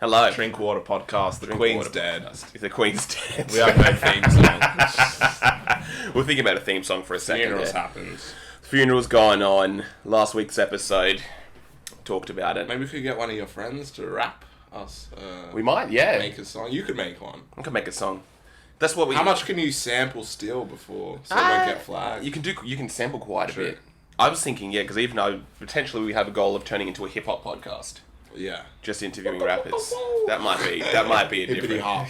Hello. Drinkwater podcast. The Queen's dead. The Queen's dead. We have no theme song. We're thinking about a theme song for a second. Funerals happens. Funeral's going on. Last week's episode talked about it. Maybe we could get one of your friends to rap us. We might, yeah. Make a song. You could make one. I can make a song. That's what we. How much can you sample still before so it won't get flagged? You can sample quite a bit. I was thinking, because even though potentially we have a goal of turning into a hip hop podcast. Yeah. Just interviewing rappers. That might be a Hippity different. hop.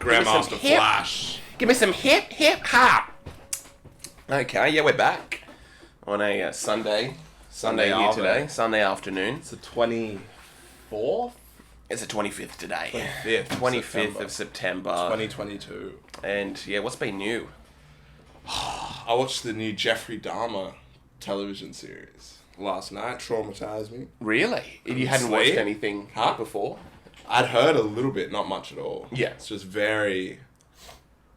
Grandmaster Flash. Give me some hip hop. Okay, yeah, we're back on a Sunday here today, Sunday afternoon. It's the 24th? It's the 25th today. 25th of September. 2022. And yeah, what's been new? I watched the new Jeffrey Dahmer television series last night. Traumatized me. Really? You hadn't watched anything before? I'd heard a little bit, not much at all. Yeah. It's just very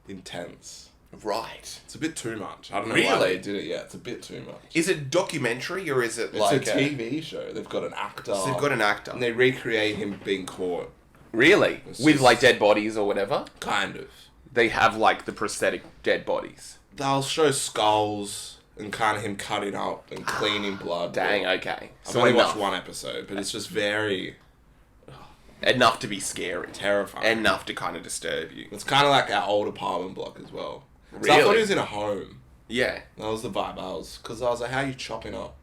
intense. Right. It's a bit too much. I don't know Really? why they did it yet. It's a bit too much. Is it documentary or is it It's like a TV show. They've got an actor. So they've got an actor. And they recreate him being caught. Really? It's With just- like dead bodies or whatever? Kind of. They have like the prosthetic dead bodies. They'll show skulls and kind of him cutting up and cleaning blood. Dang, okay. I've only watched one episode, but it's just very enough to be scary. terrifying. Enough to kind of disturb you. It's kind of like our old apartment block as well. So Really? I thought he was in a home. Yeah. That was the vibe because I was like, how are you chopping up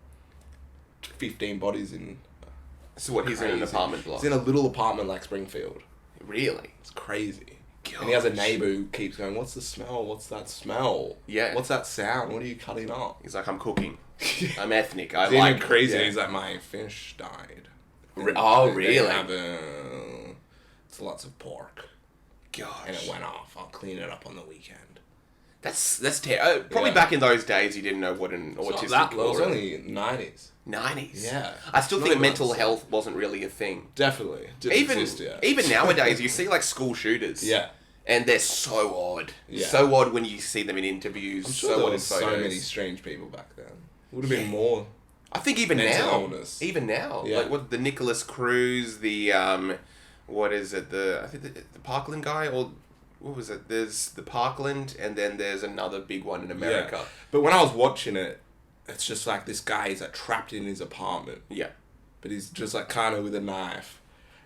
15 bodies in... So what, he's in an Crazy. apartment block? He's in a little apartment like Springfield. Really? It's crazy. Gosh. And he has a neighbour who keeps going, what's the smell? What's that smell? Yeah. What's that sound? What are you cutting up? He's like, I'm cooking. I'm ethnic. I He's like crazy. Yeah. He's like, my fish died. Oh, They really? have it's lots of pork. Gosh. And it went off. I'll clean it up on the weekend. That's terrible. Probably Yeah. back in those days, you didn't know what an It's not autistic that low. It was or only 90s. 90s. Yeah. I still Not think even mental like- health wasn't really a thing. Definitely. Didn't exist yet. Even nowadays, you see like school shooters. Yeah. And they're so odd. Yeah. So odd when you see them in interviews. I'm sure so there odd in was so photos. many strange people back then. Would have been more. I think even mental now. illness. Even now. Yeah. Like what the Nicholas Cruz, the what is it? I think the Parkland guy, or what was it? There's the Parkland, and then there's another big one in America. Yeah. But when I was watching it, it's just like this guy is like trapped in his apartment. Yeah. But he's just like kind of with a knife.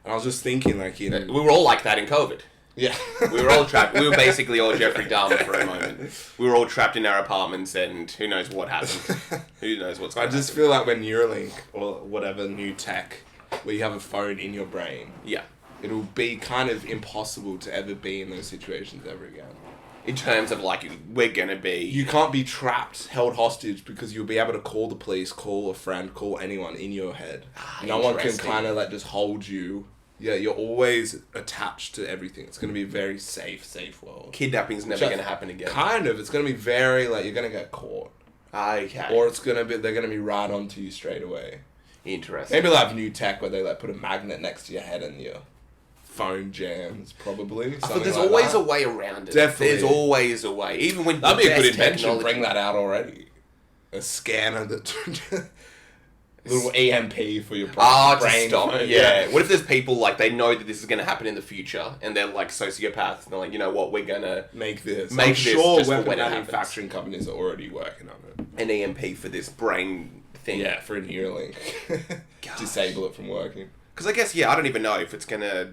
And I was just thinking like, We were all like that in COVID. Yeah. We were all trapped. We were basically all Jeffrey Dahmer for a moment. We were all trapped in our apartments, and who knows what happened. Who knows what's I going to just happen. feel like when Neuralink or whatever new tech, where you have a phone in your brain, Yeah. it'll be kind of impossible to ever be in those situations ever again. In terms of like, we're going to be... You can't be trapped, held hostage, because you'll be able to call the police, call a friend, call anyone in your head. No one can Interesting. kind of like just hold you. Yeah, you're always attached to everything. It's going to be a very safe world. Kidnapping's never going to happen again. Kind of. It's going to be very, like, you're going to get caught. Okay. Or it's going to be, they're going to be right onto you straight away. Interesting. Maybe they'll have new tech where they, like, put a magnet next to your head and your phone jams, probably. But there's like always that. a way around it. Definitely. There's always a way. Even when That'd be a the good best invention. technology- Bring that out already. A scanner that... little EMP for your brain. Ah, to brain. stop. Yeah. What if there's people, like, they know that this is going to happen in the future, and they're, like, sociopaths, and they're like, you know what, we're going to... Make this. Make I'm this sure just for weapon when it happens. manufacturing companies are already working on it. An EMP for this brain thing. Yeah, for a Neuralink. Disable it from working. Because I guess, I don't even know if it's going to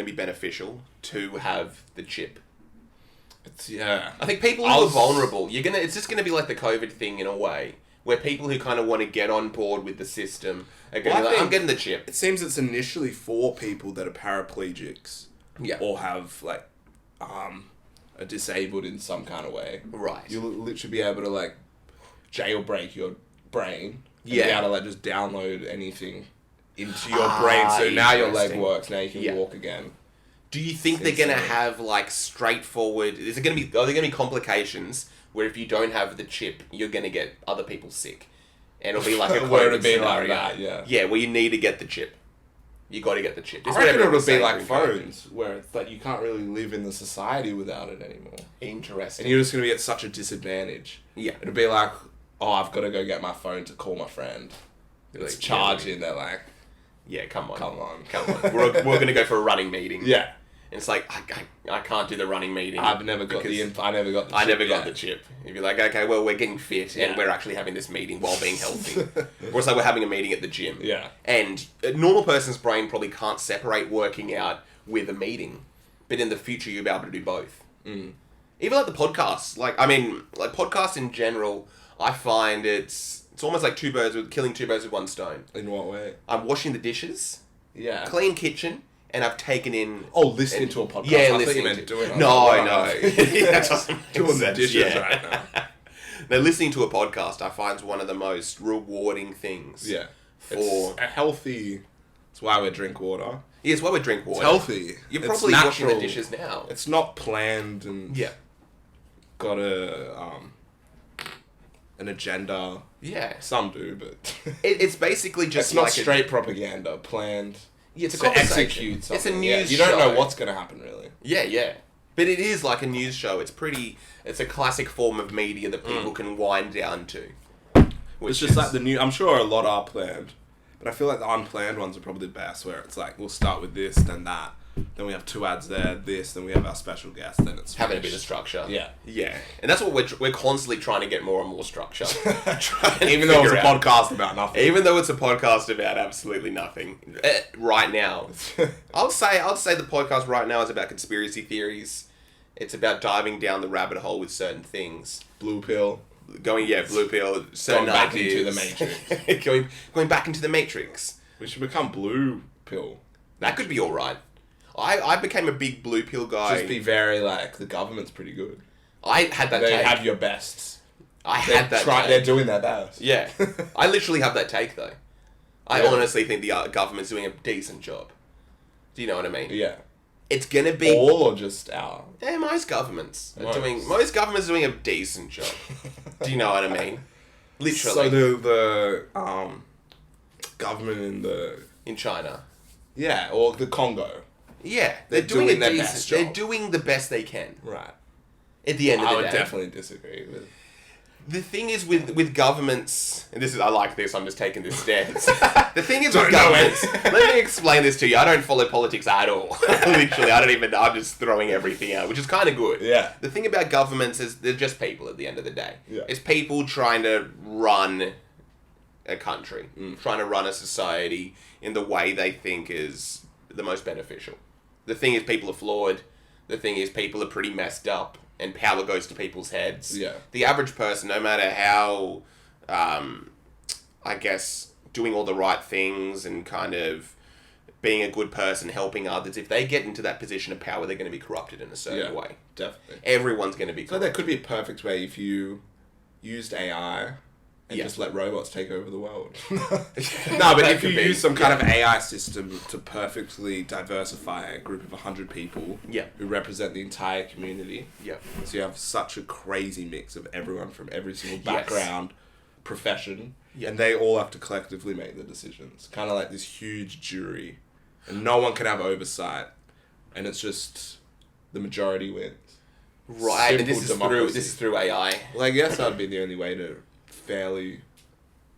be beneficial to have the chip. It's, yeah. I think people who are vulnerable, it's just going to be like the COVID thing in a way, where people who kind of want to get on board with the system are going to be like, I'm getting the chip. It seems it's initially for people that are paraplegics. Yeah. Or have, like, are disabled in some kind of way. Right. You'll literally be able to, like, jailbreak your brain. And Yeah. be able to, like, just download anything into your brain. So now your leg Interesting. works. Now you can Yeah. walk again. Do you think they're going to have, like, straightforward... are there going to be complications where if you don't have the chip, you're going to get other people sick? And it'll be like a Where it'll COVID be like scenario. that, yeah. Yeah, well, you need to get the chip. You got to get the chip. This I is reckon what it'll everyone's be saying like during COVID. phones, where it's like you can't really live in the society without it anymore. Interesting. And you're just going to be at such a disadvantage. Yeah. It'll be like, oh, I've got to go get my phone to call my friend. It's Like, charging. They're like, Yeah, come on. Come on. We're going to go for a running meeting. Yeah. And it's like, I can't do the running meeting. I never got the chip. I never got the chip. You'd be like, okay, well, we're getting fit and we're actually having this meeting while being healthy. Or it's like we're having a meeting at the gym. Yeah. And a normal person's brain probably can't separate working out with a meeting. But in the future, you'll be able to do both. Mm. Even like the podcasts. Like podcasts in general, I find it's almost like killing two birds with one stone. In what way? I'm washing the dishes. Yeah. Clean kitchen. And I've taken in... Oh, listening to a podcast. Yeah, I listening thought you meant doing it. No. That doesn't make doing the sense. dishes right now. Now, listening to a podcast, I find is one of the most rewarding things. Yeah. For... It's a healthy... It's why we drink water. Yeah, it's why we drink water. It's healthy. You're It's probably washing the natural. dishes now. It's not planned and... Yeah. Got an agenda. Yeah. Some do, but... It's basically just it's not like straight propaganda. Planned... Yeah, it's a to conversation. execute something. It's a Yeah, news you don't know show. what's going to happen, really. Yeah. But it is like a news show. It's a classic form of media that people can wind down to. It's just like the new... I'm sure a lot are planned. But I feel like the unplanned ones are probably the best, where it's like, we'll start with this, then that. Then we have 2 ads there, this, then we have our special guest, then it's having a finished. bit of structure. Yeah. Yeah. And that's what we're constantly trying to get more and more structure. Even though it's a podcast about nothing. Even though it's a podcast about absolutely nothing. Right now. I'll say the podcast right now is about conspiracy theories. It's about diving down the rabbit hole with certain things. Blue pill. Blue pill, certain Going back ideas. into the Matrix. going back into the Matrix. We should become blue pill. That could be alright. I became a big blue pill guy. Just be very like, the government's pretty good. I had that They take. have your best. Take. They're doing their best. Yeah. I literally have that take, though. I Yeah. honestly think the government's doing a decent job. Do you know what I mean? Yeah. It's gonna be... All or just our? Yeah, most governments are Most. most governments are doing a decent job. Do you know what I mean? Literally. So the government in China. Yeah, or the Congo. Yeah. They're doing doing a their decent... best job. They're doing the best they can. Right. At the end of I the would day. definitely disagree with... The thing is with governments, and I like this, I'm just taking this stance. The thing is with Don't know governments, it. let me explain this to you. I don't follow politics at all. Literally, I'm just throwing everything out, which is kind of good. Yeah. The thing about governments is they're just people at the end of the day. Yeah. It's people trying to run a country, trying to run a society in the way they think is the most beneficial. The thing is people are flawed. The thing is people are pretty messed up. And power goes to people's heads. Yeah. The average person, no matter how, I guess, doing all the right things and kind of being a good person, helping others, if they get into that position of power, they're going to be corrupted in a certain way. Definitely. Everyone's going to be So corrupted. there could be a perfect way if you used AI and just let robots take over the world. No, but That if you could be. use some kind of AI system to perfectly diversify a group of 100 people who represent the entire community. Yeah. So you have such a crazy mix of everyone from every single Yes. background, profession, Yeah. and they all have to collectively make the decisions. Kind of like this huge jury. And no one can have oversight. And it's just the majority wins. Right, and Simple this is through AI. Well, I guess that'd be the only way to fairly...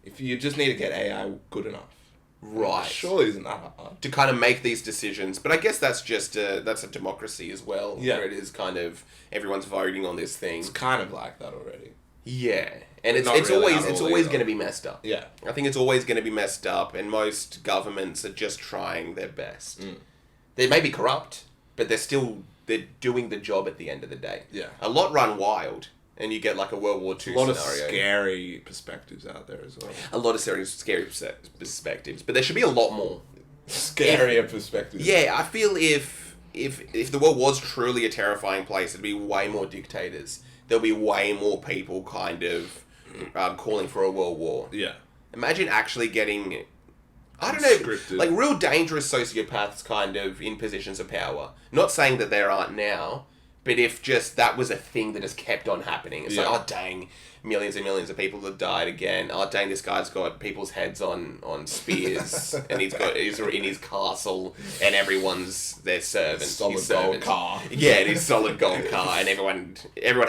If you just need to get AI good enough. Right. Surely isn't that hard. To kind of make these decisions. But I guess that's just that's a democracy as well. Yeah. Where it is kind of everyone's voting on this thing. It's kind of like that already. Yeah. And Not it's really always at it's all always either. going to be messed up. Yeah. I think it's always going to be messed up, and most governments are just trying their best. They may be corrupt, but they're doing the job at the end of the day. Yeah. A lot run wild, and you get like a World War II A lot scenario. of scary perspectives out there as well. A lot of scary perspectives, but there should be a lot more. Scarier perspectives. Yeah, I feel if the world was truly a terrifying place, there'd be way more dictators. There'll be way more people kind of calling for a world war. Yeah. Imagine actually getting, I don't know, Scripted. like real dangerous sociopaths kind of in positions of power. Not saying that there aren't now, but if just that was a thing that just kept on happening. It's Yeah. like, oh dang, millions and millions of people have died again. Oh dang, this guy's got people's heads on spears and he's in his castle and everyone's their servant. Solid his gold servant. car. Yeah, it is solid gold car and everyone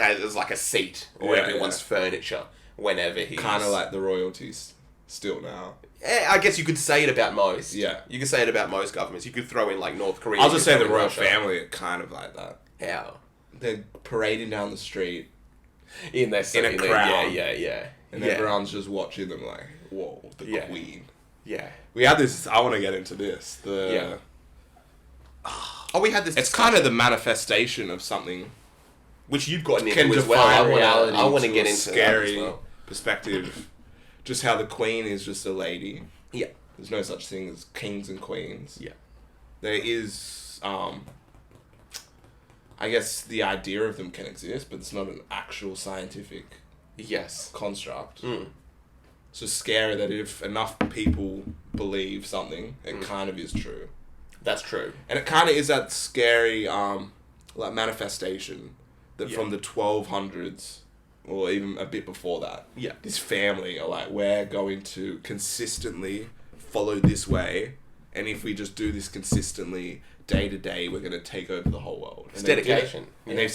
has like a seat or Yeah, everyone's furniture whenever he's... Kind of like the royalties still now. I guess you could say it about most. Yeah. You could say it about most governments. You could throw in like North Korea. I'll just say the throw in royal Russia. family are kind of like that. How? They're parading down the street In their In a crown. Yeah. and yeah. everyone's just watching them like, whoa, the Yeah. queen. Yeah. We had this, I want to get into this. Yeah. Oh, we had this. It's kind of the manifestation of something which you've gotten can into as well. define reality. I want to to get a into scary that as well. perspective. Just how the queen is just a lady. Yeah. There's no such thing as kings and queens. Yeah. There is, I guess the idea of them can exist, but it's not an actual scientific Yes. construct. Mm. It's just scary that if enough people believe something, it kind of is true. That's true. And it kind of is that scary, like manifestation that Yeah. from the 1200s, or even a bit before that, Yeah. this family are like, we're going to consistently follow this way, and if we just do this consistently, day to day, we're going to take over the whole world. It's And they did it. dedication. And Yeah.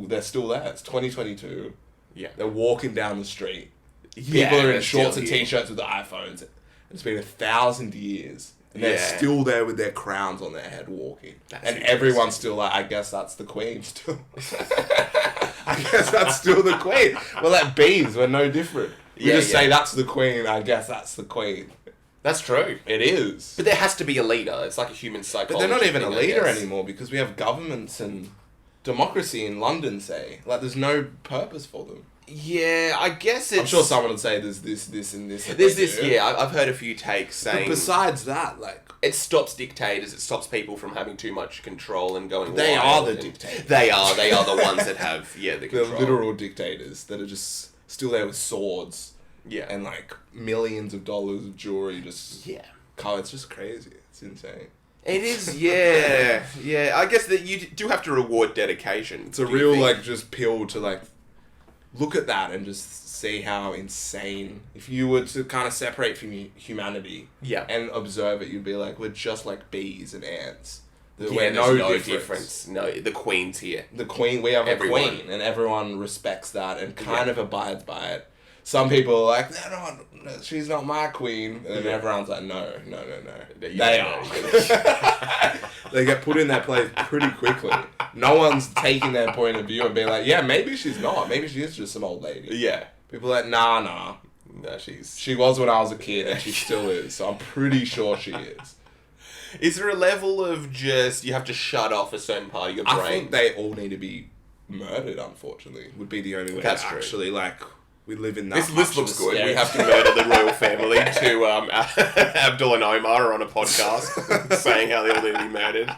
they're still there. It's 2022. Yeah. They're walking down the street. Yeah, People are in they're shorts still and here. t-shirts with iPhones. It's been 1,000 years. And they're Yeah. still there with their crowns on their head walking. That's and interesting. everyone's still like, I guess that's the queen still. I guess that's still the queen. We're like bees, we're no different. We Yeah, just yeah. say that's the queen, I guess that's the queen. That's true. It is. But there has to be a leader. It's like a human psychology. But they're not even a thing, I leader guess. anymore because we have governments and democracy in London, say. Like, there's no purpose for them. Yeah, I guess it's. I'm sure someone would say there's this, and this. that There's they this. do. Yeah, I've heard a few takes But saying besides that, like, it stops dictators. It stops people from having too much control and going. They wild are the and- dictators. They are. They are the ones that have. Yeah, the they're control. literal dictators that are just still there with swords Yeah. and like millions of dollars of jewelry. Just Yeah. God, it's just crazy. It's insane. It is. Yeah. Yeah. I guess that you do have to reward dedication. It's a do you real think? like just pill to like look at that and just see how insane. If you were to kind of separate from humanity, Yeah. and observe it, you'd be like, we're just like bees and ants. Yeah, We're there's no difference. No, the Queen's here. The queen, we have Everyone. a queen, and everyone respects that and kind of abides by it. Some people are like, no, she's not my queen, and then Yeah. everyone's like, no. Yeah, They yeah, are. They get put in their place pretty quickly. No one's taking their point of view and being like, yeah, maybe she's not. Maybe she is just some old lady. Yeah. People are like, nah. No, she's. She was when I was a kid, and she still is. So I'm pretty sure she is. Is there a level of just you have to shut off a certain part of your brain? I think they all need to be murdered, unfortunately, would be the only way That's to true. actually, like, we live in that This much list of looks a good. We scary- have to murder the royal family to Abdul and Omar are on a podcast saying how they all need to be murdered.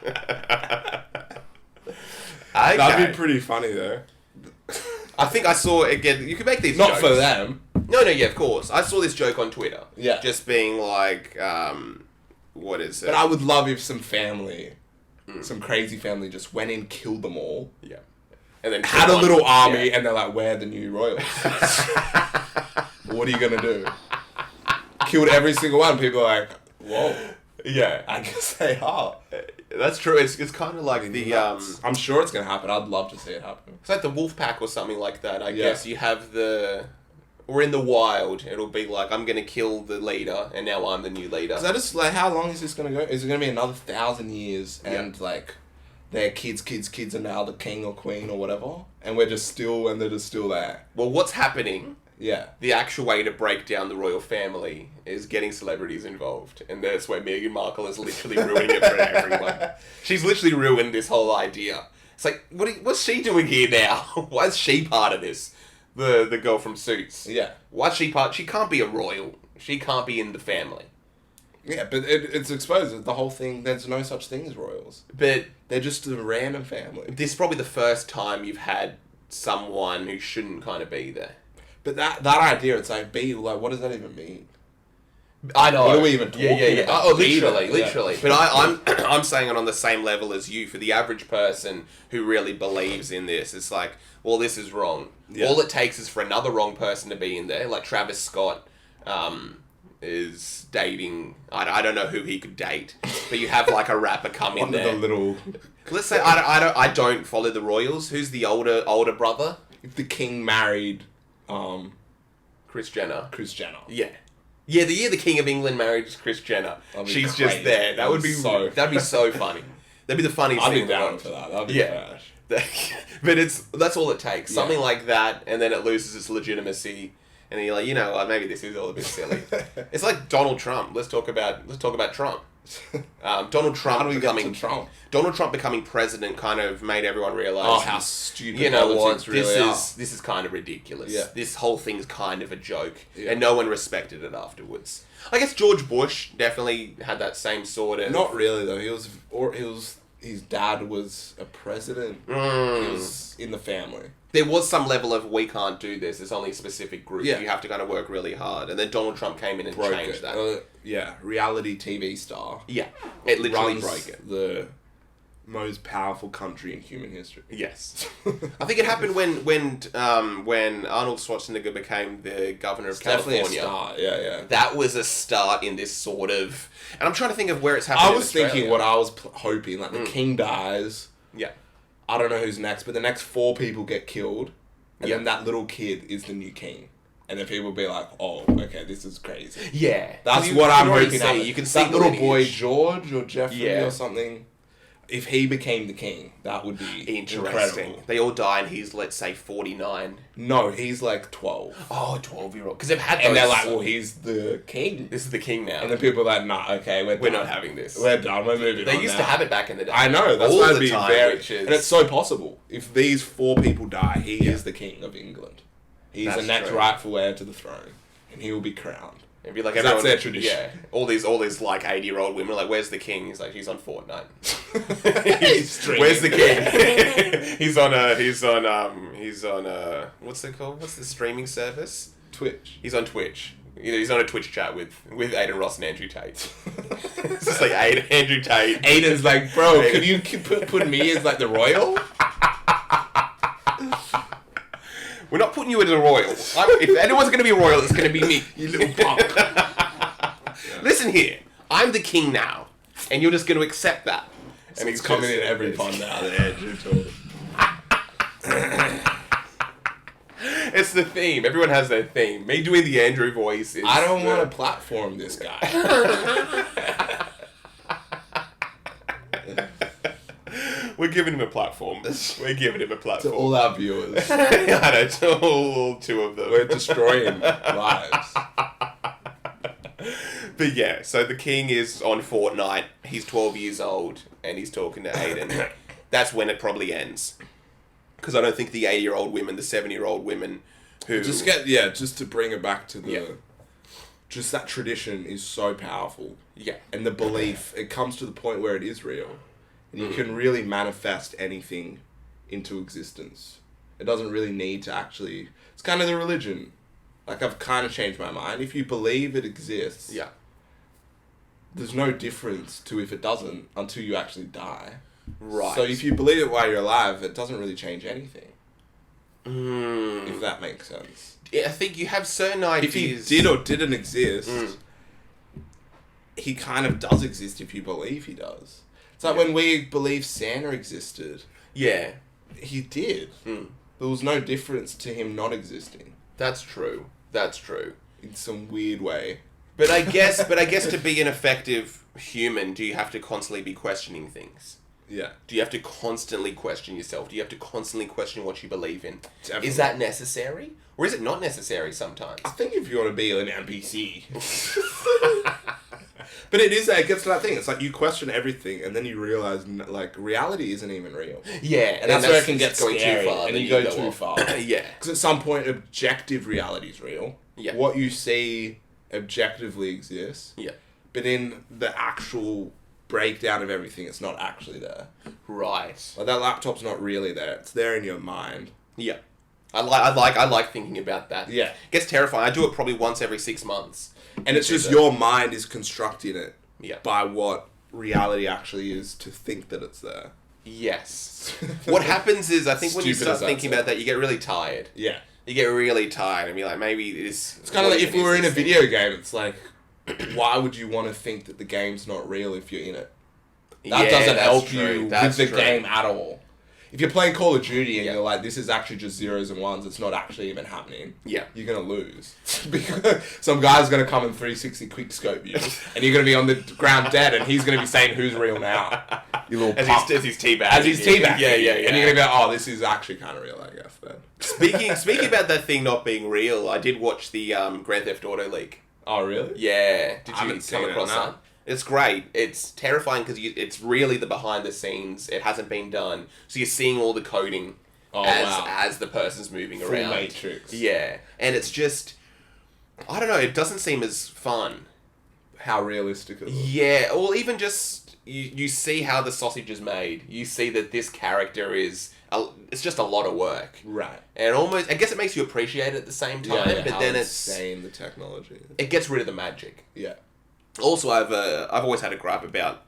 Okay. That'd be pretty funny, though. I think I saw again. You could make these Not jokes. for them. No, yeah, of course. I saw this joke on Twitter. Yeah. Just being like, what is it? But I would love if some family, some crazy family, just went in, killed them all, Yeah. And then had a one- little army, yeah. and they're like, we're the new royals. What are you gonna do? Killed every single one. People are like, whoa, Yeah. I guess they are. That's true. It's kind of like the Nuts. I'm sure it's gonna happen. I'd love to see it happen. it's like the wolf pack or something like that. I Yeah. guess you have or in the wild, it'll be like I'm gonna kill the leader, and now I'm the new leader. Is that just like how long is this gonna go? Is it gonna be another 1,000 years and like their kids are now the king or queen or whatever, and they're just still there? Well, what's happening? Yeah. The actual way to break down the royal family is getting celebrities involved, and that's where Meghan Markle is literally ruining it for everyone. She's literally ruined this whole idea. It's like, what's she doing here now? Why is she part of this? The girl from Suits. Yeah. Why's she part? She can't be a royal. She can't be in the family. Yeah, but it's exposed that the whole thing. There's no such thing as royals. But They're just a random family. this is probably the first time you've had someone who shouldn't kind of be there. But that idea, it's like, like, what does that even mean? I know. What are we even talking about? Oh, literally, Yeah. literally. But I'm saying it on the same level as you. For the average person who really believes in this, it's like, well, this is wrong. Yeah. All it takes is for another wrong person to be in there. Like Travis Scott is dating. I don't know who he could date, but you have like a rapper come in One of there. the little. Let's say I don't follow the royals. Who's the older brother? If the king married, Kris Jenner. Kris Jenner. Yeah. Yeah, the year the King of England married Kris Jenner. That'd be She's crazy. just there. That'd be so funny. That'd be the funniest I'd thing. be down for that. That'd be trash. But that's all it takes. Yeah. Something like that, and then it loses its legitimacy. And then you're like, you know what, maybe this is all a bit silly. It's like Donald Trump. Let's talk about Trump. Donald Trump How do we get becoming to Trump? Donald Trump becoming president kind of made everyone realize Oh, how stupid you know what, politics really are. this is kind of ridiculous. Yeah. This whole thing's kind of a joke, Yeah. and no one respected it afterwards. I guess George Bush definitely had that same sort of. Not really though. His dad was a president. He was in the family. There was some level of we can't do this. It's only a specific group. Yeah. You have to kind of work really hard, and then Donald Trump came in and Broke changed it. that. Reality TV star. Yeah, it literally Runs broke it. the most powerful country in human history. Yes, I think it happened when Arnold Schwarzenegger became the governor of Definitely California. a star. Yeah. That was a start in this sort of, and I'm trying to think of where it's happening. I was thinking what I was hoping, like the king dies. Yeah, I don't know who's next, but the next 4 people get killed, and Yeah. then that little kid is the new king. And then people will be like, oh, okay, this is crazy. yeah. That's You what can I'm already hoping see. happens. You can see that the little boy, lineage. George or Jeffrey Yeah. or something. If he became the king, that would be Interesting. incredible. They all die, and he's, let's say, 49. No, he's like 12. Oh, 12-year-old. Because they've had those. And they're like, well, he's the king. This is the king now. And then people are like, nah, okay, we're We're done. not having this. We're done, we're moving They on used now. to have it back in the day. I know, that's all why the it'd be time, very... which is... And it's so possible. If these 4 people die, he is the king of England. He's That's the next true. rightful heir to the throne. And he will be crowned. It'd be like 'Cause everyone, that's their tradition. Yeah, all these like 80-year-old women are like, "Where's the king?" He's like, "He's on Fortnite." He's streaming. Where's the king? he's on what's it called? What's the streaming service? Twitch. He's on Twitch. You know, he's on a Twitch chat with Aiden Ross and Andrew Tate. It's just like Andrew Tate. Aiden's like, bro, can you put me as like the royal? We're not putting you as a royal. If anyone's going to be royal, it's going to be me. You little punk. Listen here. I'm the king now. And you're just going to accept that. And he's coming in every pond now that Andrew told him. It's the theme. Everyone has their theme. Me doing the Andrew voice is... I don't want to platform this guy. We're giving him a platform. We're giving him a To platform. all our viewers, I know, to all 2 of them. we're destroying lives. But yeah, so the king is on Fortnite. He's 12 years old, and he's talking to Aiden. That's when it probably ends. Because I don't think the 80-year-old women, the 70-year-old women who... Just to bring it back to the... Yeah. Just that tradition is so powerful. Yeah. And the belief, it comes to the point where it is real. And you can really manifest anything into existence. It doesn't really need to actually... It's kind of the religion. Like, I've kind of changed my mind. If you believe it exists... Yeah. There's no difference to if it doesn't until you actually die. Right. So if you believe it while you're alive, it doesn't really change anything. Mm. If that makes sense. Yeah, I think you have certain If ideas... he did or didn't exist, he kind of does exist if you believe he does. It's like when we believe Santa existed. Yeah. He did. Mm. There was no difference to him not existing. That's true. That's true. In some weird way. But I guess to be an effective human, do you have to constantly be questioning things? Yeah. Do you have to constantly question yourself? Do you have to constantly question what you believe in? Definitely. Is that necessary? Or is it not necessary sometimes? I think if you want to be an NPC. But it gets to that thing. It's like you question everything and then you realise, like, reality isn't even real. Yeah. And that's where it can get going scary. too far. And then you go too off. far. Yeah. Because at some point, objective reality is real. Yeah. What you see objectively exists. Yeah. But in the actual breakdown of everything, it's not actually there. Right. Like, that laptop's not really there. It's there in your mind. Yeah. I like thinking about that. Yeah. It gets terrifying. I do it probably once every 6 months. And it's just your mind is constructing it Yeah. by what reality actually is to think that it's there. Yes. What happens is, I think when you Stupid start as that thinking about that, you get really tired. Yeah. You get really tired and be like, maybe this... It's kind of like if we were in a video game, it's like, why would you want to think that the game's not real if you're in it? That doesn't help you with the game at all. if you're playing Call of Duty and Yeah. you're like, this is actually just zeros and ones, it's not actually even happening. Yeah. You're gonna lose because some guy's gonna come and 360 quick scope you, and you're gonna be on the ground dead, and he's gonna be saying, "Who's real now?" You little As punk. he's teabagging. As he's teabagging. Yeah. And you're gonna be like, "Oh, this is actually kind of real, I guess." Then. Speaking about that thing not being real, I did watch the Grand Theft Auto leak. Oh, really? Yeah. Did I you haven't seen come it, across no. that? It's great. It's terrifying because it's really the behind the scenes. It hasn't been done, so you're seeing all the coding as the person's moving Full around. Matrix. Yeah, and it's just, I don't know. It doesn't seem as fun. How realistic it looks. Yeah, or even just you see how the sausage is made. You see that this character is it's just a lot of work. Right. And almost, I guess it makes you appreciate it at the same time, but how then insane the technology. it gets rid of the magic. Yeah. Also, I've always had a gripe about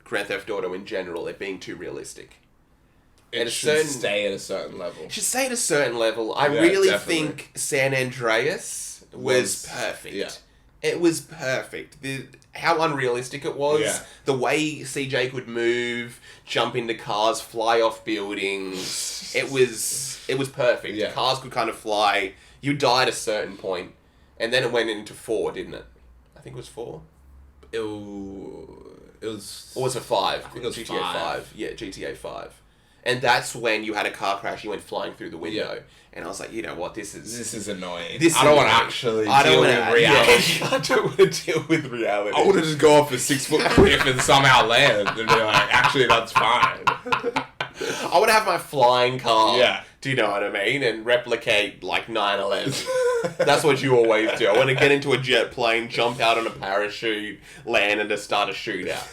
Grand Theft Auto in general, it being too realistic. It At a should certain- stay at a certain level. It should stay at a certain level. I Yeah, really definitely. think San Andreas was perfect. yeah. It was perfect. How unrealistic it was. Yeah. The way CJ could move, jump into cars, fly off buildings. It was perfect. Yeah. Cars could kind of fly. You died at a certain point, and then it went into 4, didn't it? I think it was 4. It was... Or was it 5? I think it was GTA 5. 5. Yeah, GTA 5. And that's when you had a car crash, you went flying through the window. Yeah. And I was like, you know what, this is annoying. This I don't is want to annoying. actually I don't deal wanna- with reality. Yeah, I don't want to deal with reality. I want to just go off a 6-foot cliff and somehow land and be like, actually, that's fine. I want to have my flying car. Yeah. Do you know what I mean? And replicate like 9/11. That's what you always do. I want to get into a jet plane, jump out on a parachute, land, and just start a shootout.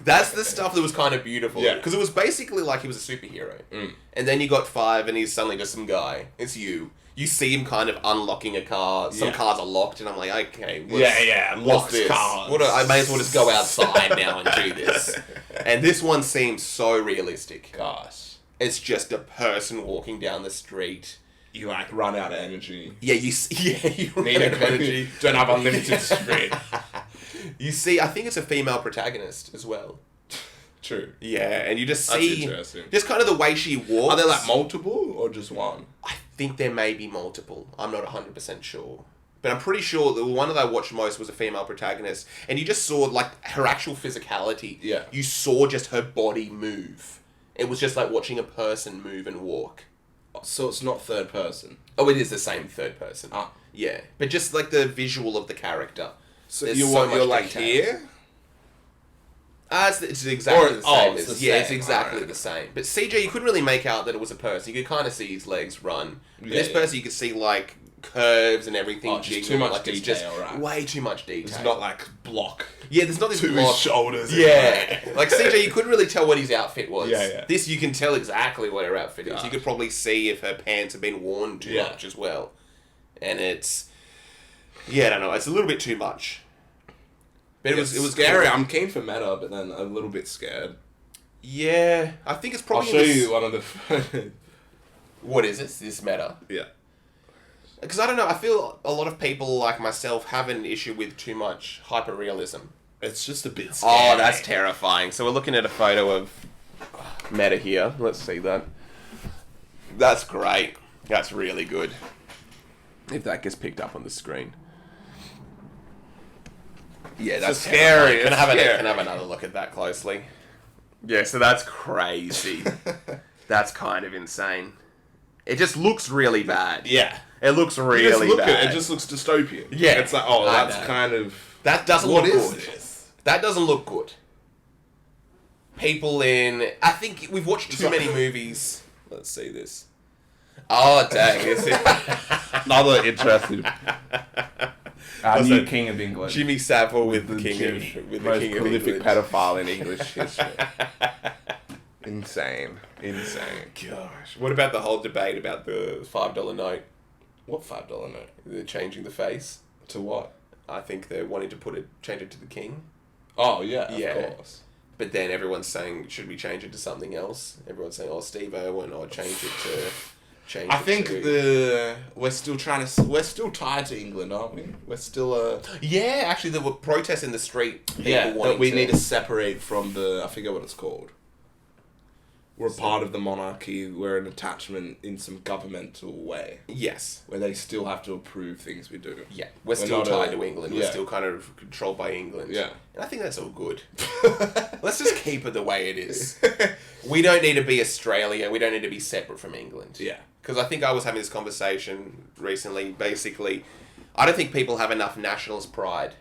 That's the stuff that was kind of beautiful. Yeah. Because it was basically like he was a superhero. Mm. And then you got 5 and he's suddenly just some guy. It's you. You see him kind of unlocking a car. Some Yeah. cars are locked, and I'm like, okay, Yeah, what's locked this? cars. I may as well just go outside now and do this. And this one seems so realistic. Gosh. It's just a person walking down the street. You, like, run out of energy. Yeah, you run Need out of energy. Don't have unlimited sprint. You see, I think it's a female protagonist as well. True. Yeah, and you just That's see interesting. just kind of the way she walks. Are there, like, multiple or just one? I think there may be multiple. I'm not 100% sure. But I'm pretty sure the one that I watched most was a female protagonist. And you just saw, like, her actual physicality. Yeah. You saw just her body move. It was just like watching a person move and walk. So it's not third person. Oh, it is the same third person. Ah. Yeah. But just, like, the visual of the character. So There's you're, so much you're like, detail. here? It's exactly the same. it's the Yeah, it's same, exactly alright. the same. But CJ, you couldn't really make out that it was a person. You could kind of see his legs run. But Yeah, this yeah. person, you could see, like, curves and everything. Oh, just jiggle, too much like, it's detail, just right. way too much detail. It's not like block Yeah, there's not this to his block. shoulders. and, Yeah. Like, CJ, you couldn't really tell what his outfit was. Yeah, yeah. This, you can tell exactly what her outfit is. Gosh. You could probably see if her pants have been worn too Yeah. much as well. And it's... Yeah, I don't know. It's a little bit too much. But it was scary. cool. I'm keen for meta, but then a little bit scared. Yeah, I think it's I'll probably... show in this- you one of the... What is it? This meta? yeah. Because I don't know, I feel a lot of people like myself have an issue with too much hyper-realism. It's just a bit scary. Oh, that's terrifying. So we're looking at a photo of Meta here. Let's see that. That's great. That's really good. If that gets picked up on the screen. Yeah, that's scary. terrifying. It's scary. Can I have another look at that closely? Yeah, so that's crazy. That's kind of insane. It just looks really bad. Yeah. It looks You really just look bad. at it, it just looks dystopian. Yeah, It's like, oh, I that's know. kind of... That doesn't What look is good. this? That doesn't look good. People in... I think we've watched too many movies. Let's see this. Oh, dang. This is Another interesting... What's new that? King of England. Jimmy Savile with the king Jimmy, of... With the most king of prolific England. pedophile in English history. Insane. Gosh. What about the whole debate about the $5 note? What $5 note? They're changing the face. To what? I think they're wanting to change it to the king. Oh, yeah, Yeah. of course. But then everyone's saying, should we change it to something else? Everyone's saying, oh, Steve Irwin, or change it to... I think we're still tied to England, aren't we? We're still Yeah, actually, there were protests in the street. People that wanting we need to separate from the, I forget what it's called. We're part of the monarchy. We're an attachment in some governmental way Yes. where they still have to approve things we do. Yeah. We're still not tied a- to England. We're yeah. still kind of controlled by England. Yeah. And I think that's all good. Let's just keep it the way it is. We don't need to be Australia. We don't need to be separate from England. Yeah. Because I think I was having this conversation recently. Basically, I don't think people have enough nationalist pride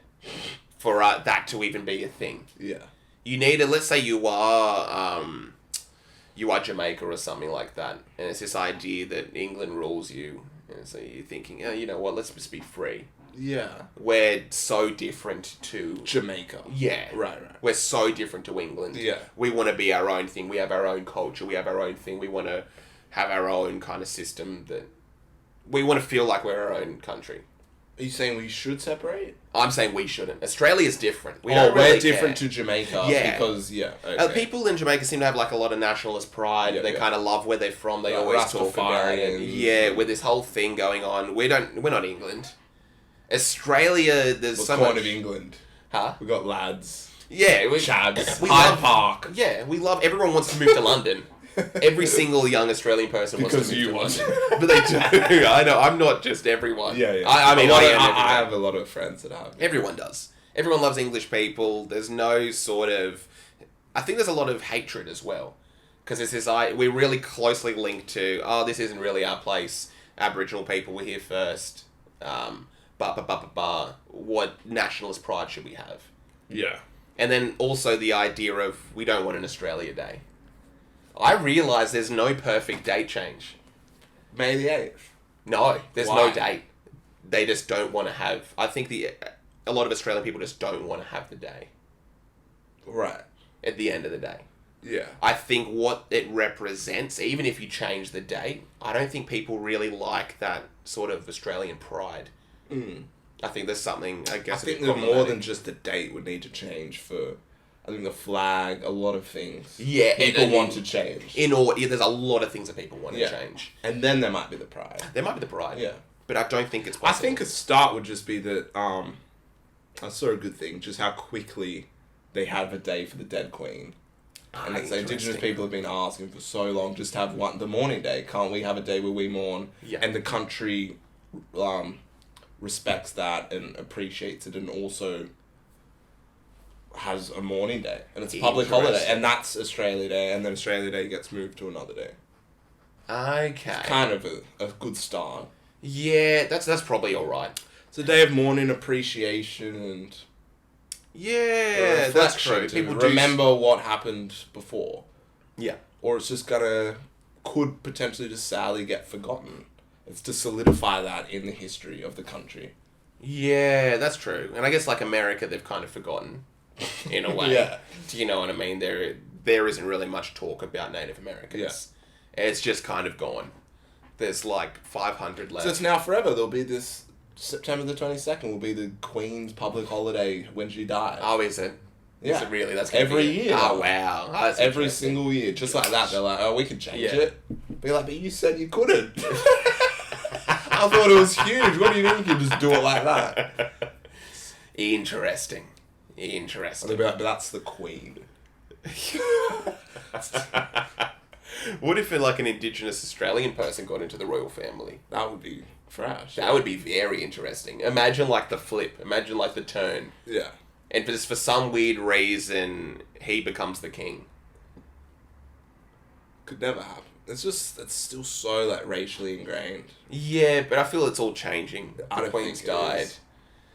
for that to even be a thing. Yeah. You need to, let's say you are Jamaica or something like that, and it's this idea that England rules you, and so you're thinking, oh, you know what, let's just be free. Yeah. We're so different to... Jamaica. Yeah. Right. We're so different to England. Yeah. We want to be our own thing. We have our own culture. We have our own thing. We want to have our own kind of system that... We want to feel like we're our own country. Are you saying we should separate? I'm saying we shouldn't. Australia's different. We're different to Jamaica. Yeah. Because, okay. People in Jamaica seem to have like a lot of nationalist pride. Yeah, they yeah. kind of love where they're from. They Like always talk about it. Rastafarians. Yeah, with this whole thing going on. We're not England. Australia, there's We're so kind much... of England. Huh? We got lads. Yeah. Chabs. We Hyde love- Park. Yeah, we love... Everyone wants to move to London. Every single young Australian person Because wants to move you to want London. But they do. I know. I'm not just everyone. Yeah. I mean, I I am I everyone. have a lot of friends that have. Everyone does. Everyone loves English people. There's no sort of... I think there's a lot of hatred as well. Because it's this... We're really closely linked to, oh, this isn't really our place. Aboriginal people were here first. What nationalist pride should we have? Yeah. And then also the idea of we don't want an Australia Day. I realise there's no perfect date change. May the 8th. No, there's Why? no date. They just don't want to have... I think a lot of Australian people just don't want to have the day Right. at the end of the day. Yeah. I think what it represents, even if you change the date, I don't think people really like that sort of Australian pride. Mm. I think there's something, I I guess, think a bit that more problematic. than just the date would need to change for, I think, the flag, a lot of things. Yeah, People and want to change. there's a lot of things that people want to Yeah. change. And then there might be the pride. There might be the pride. Yeah. But I don't think it's I possible. think a start would just be that, I saw a good thing, just how quickly they have a day for the dead queen. And it's Indigenous Interesting. people have been asking for so long, just have the mourning day. Can't we have a day where we mourn? Yeah. And the country respects that and appreciates it and also has a mourning day. And it's a public holiday. Interesting. And that's Australia Day. And then Australia Day gets moved to another day. Okay. Kind of a good start. Yeah, that's probably alright. It's a day of mourning, appreciation, and Yeah, that's reflection true. to People do remember what happened before. Yeah. Or it's just could potentially just sadly get forgotten. It's to solidify that in the history of the country. Yeah, that's true. And I guess like America, they've kind of forgotten, in a way. Yeah. Do you know what I mean? There isn't really much talk about Native Americans. It's just kind of gone. There's like 500 left. So it's now forever. There'll be this September the 22nd will be the Queen's public holiday when she dies. Oh, is it? Yeah. Is it really? That's gonna Every be it? year. Oh, wow. Oh, that's Every interesting. single year. Just like that. They're like, oh, we could change Yeah. it. Be like, but you said you couldn't. I thought it was huge. What do you mean you can just do it like that? Interesting. And they'll Interesting. be like, but that's the Queen. What if like an Indigenous Australian person got into the royal family? That would be fresh. That would be very interesting. Imagine like the flip. Imagine like the turn. Yeah. And for some weird reason, he becomes the king. Could never happen. It's still so like racially ingrained. Yeah, but I feel it's all changing. I The don't Queen's think it died. is.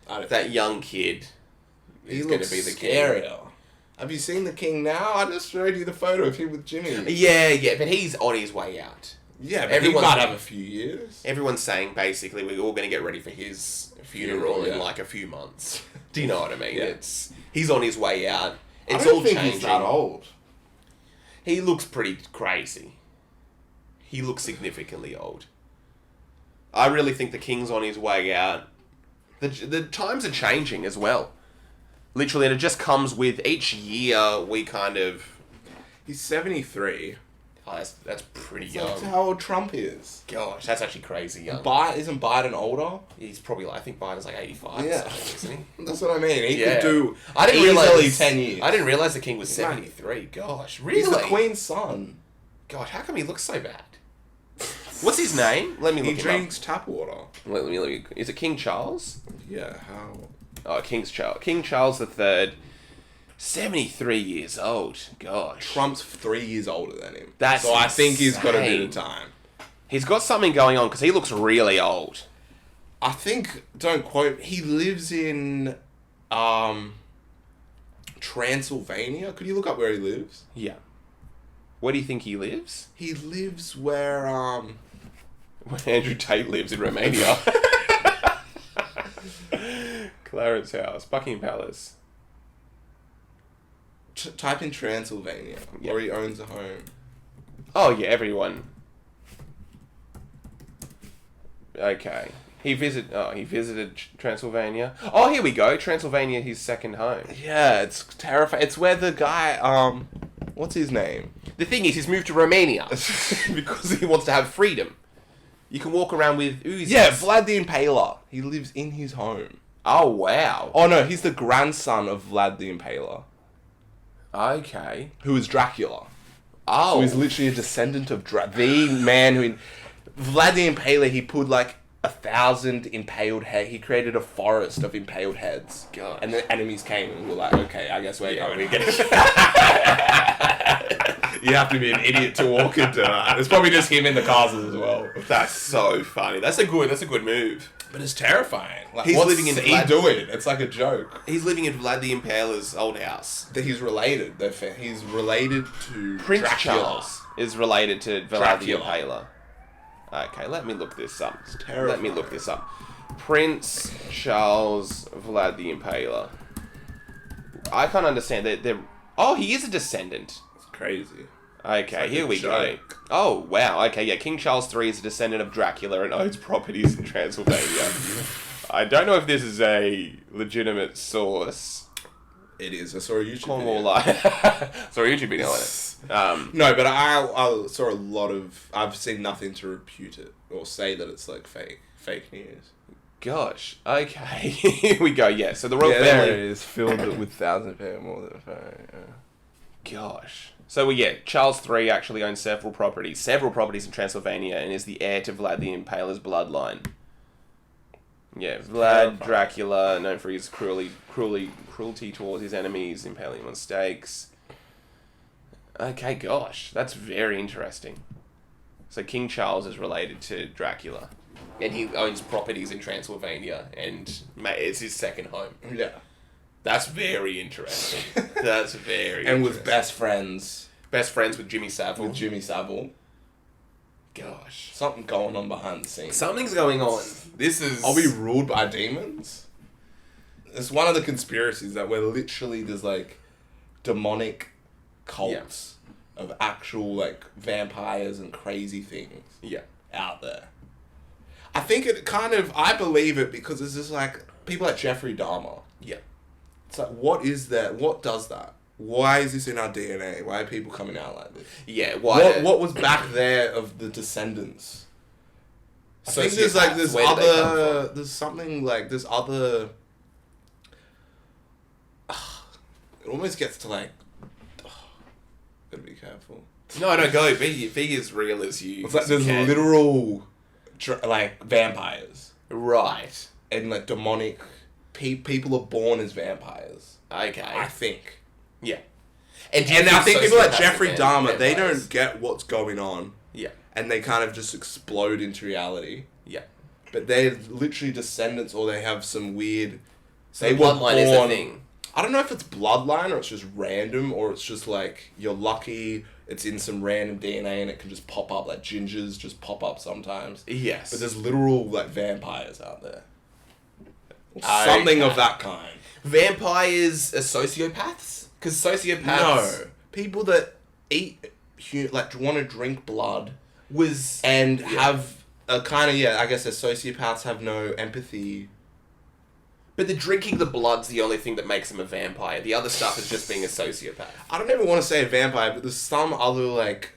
I don't That young kid He is going looks to be the king. scarier. Have you seen the king now? I just showed you the photo of him with Jimmy. Yeah, but he's on his way out. Yeah, but Everyone's- he might have a few years. Everyone's saying basically we're all going to get ready for his funeral in Yeah. like a few months. Do you know what I mean? Yeah. He's on his way out. It's I don't all think changing. he's that old. He looks pretty crazy. He looks significantly old. I really think the king's on his way out. The times are changing as well. Literally, and it just comes with each year we kind of... He's 73. Oh, that's pretty That's young. how old Trump is. Gosh, that's actually crazy young. Isn't Biden older? He's probably like, I think Biden's like 85 Yeah. or something, isn't he? That's what I mean. He Yeah. could do I didn't easily realize 10 years. I didn't realize the king was He's like- 73. Gosh, really? He's the Queen's son. God, how come he looks so bad? What's his name? Let me look He him drinks tap water. up. Let me. Is it King Charles? Yeah, how? Oh, King Charles III, 73 years old. Gosh. Trump's 3 years older than him. That's so I think he's got a bit insane. of time. He's got something going on because he looks really old. I think, don't quote, he lives in Transylvania. Could you look up where he lives? Yeah. Where do you think he lives? He lives where Where Andrew Tate lives in Romania. Clarence House, Buckingham Palace. type in Transylvania, where he owns a home. Oh yeah, everyone. Okay. He visited Transylvania. Oh, here we go. Transylvania, his second home. Yeah, it's terrifying. It's where the guy, what's his name? The thing is, he's moved to Romania because he wants to have freedom. You can walk around with Uzis. Yeah, Vlad the Impaler. He lives in his home. Oh, wow. Oh no, he's the grandson of Vlad the Impaler, Okay. who is Dracula. Oh. So he's literally a descendant of the man who... Vlad the Impaler, he put like 1,000 impaled heads. He created a forest of impaled heads. God. And the enemies came and were like, okay, I guess we're going. You have to be an idiot to walk into that. It's probably just him in the castles as well. That's so funny. That's a good move. But it's terrifying. Like, He's what's living in he Vlad- doing? It's like a joke. He's living in Vlad the Impaler's old house. That he's related. He's related to Prince Dracula. Charles is related to Vlad the Dracula. Impaler. Okay, let me look this up. terrifying. Let me look this up. Prince Charles Vlad the Impaler. I can't understand that they're... Oh, he is a descendant. It's crazy. Okay, like here a we go. joke. Oh, wow. Okay, yeah, King Charles III is a descendant of Dracula and owns properties in Transylvania. I don't know if this is a legitimate source. It is. I saw a YouTube Cornwall video. Live. Sorry, YouTube video on it. No, but I saw a lot of... I've seen nothing to refute it or say that it's like fake news. Gosh. Okay. Here we go. Yeah. So the royal There family. it is. Filled it with 1,000 people more than a phone. Gosh. So Charles III actually owns several properties in Transylvania, and is the heir to Vlad the Impaler's bloodline. Yeah, Vlad Dracula, known for his cruelty towards his enemies, impaling them on stakes. Okay, gosh, that's very interesting. So King Charles is related to Dracula, and he owns properties in Transylvania, and it's his second home. Yeah. That's very interesting. That's very And with interesting. Best friends with Jimmy Savile. with Jimmy Savile. Gosh. Something going on behind the scenes. Something's going on. This is... Are we ruled by demons? It's one of the conspiracies that we're literally... There's like demonic cults of actual like vampires and crazy things out there. I think it kind of... I believe it because it's just like... People like Jeffrey Dahmer. Yeah. It's like, what is that? What does that? Why is this in our DNA? Why are people coming out like this? Yeah, why... What was back there of the descendants? I think there's like Sociopaths, where did they come from? there's something like there's other. It almost gets to like. Gotta be careful. No, go. Be as real as you. It's like as you there's can. literal, like vampires Right. and like demonic. People are born as vampires. Okay. I think. Yeah. And I think people like sociopaths Jeffrey are Dahmer, they vampires. don't get what's going on, Yeah. and they kind of just explode into reality. Yeah. But they're literally descendants, or they have some weird. So bloodline is a thing. I don't know if it's bloodline or it's just random, or it's just like you're lucky. It's in some random DNA and it can just pop up. Like gingers just pop up sometimes. Yes. But there's literal like vampires out there. Or something of that kind. Vampires are sociopaths? Because sociopaths... No, people that eat like want to drink blood Was... and have a kind of I guess the sociopaths have no empathy. But the drinking the blood's the only thing that makes them a vampire. The other stuff is just being a sociopath. I don't even want to say a vampire, but there's some other like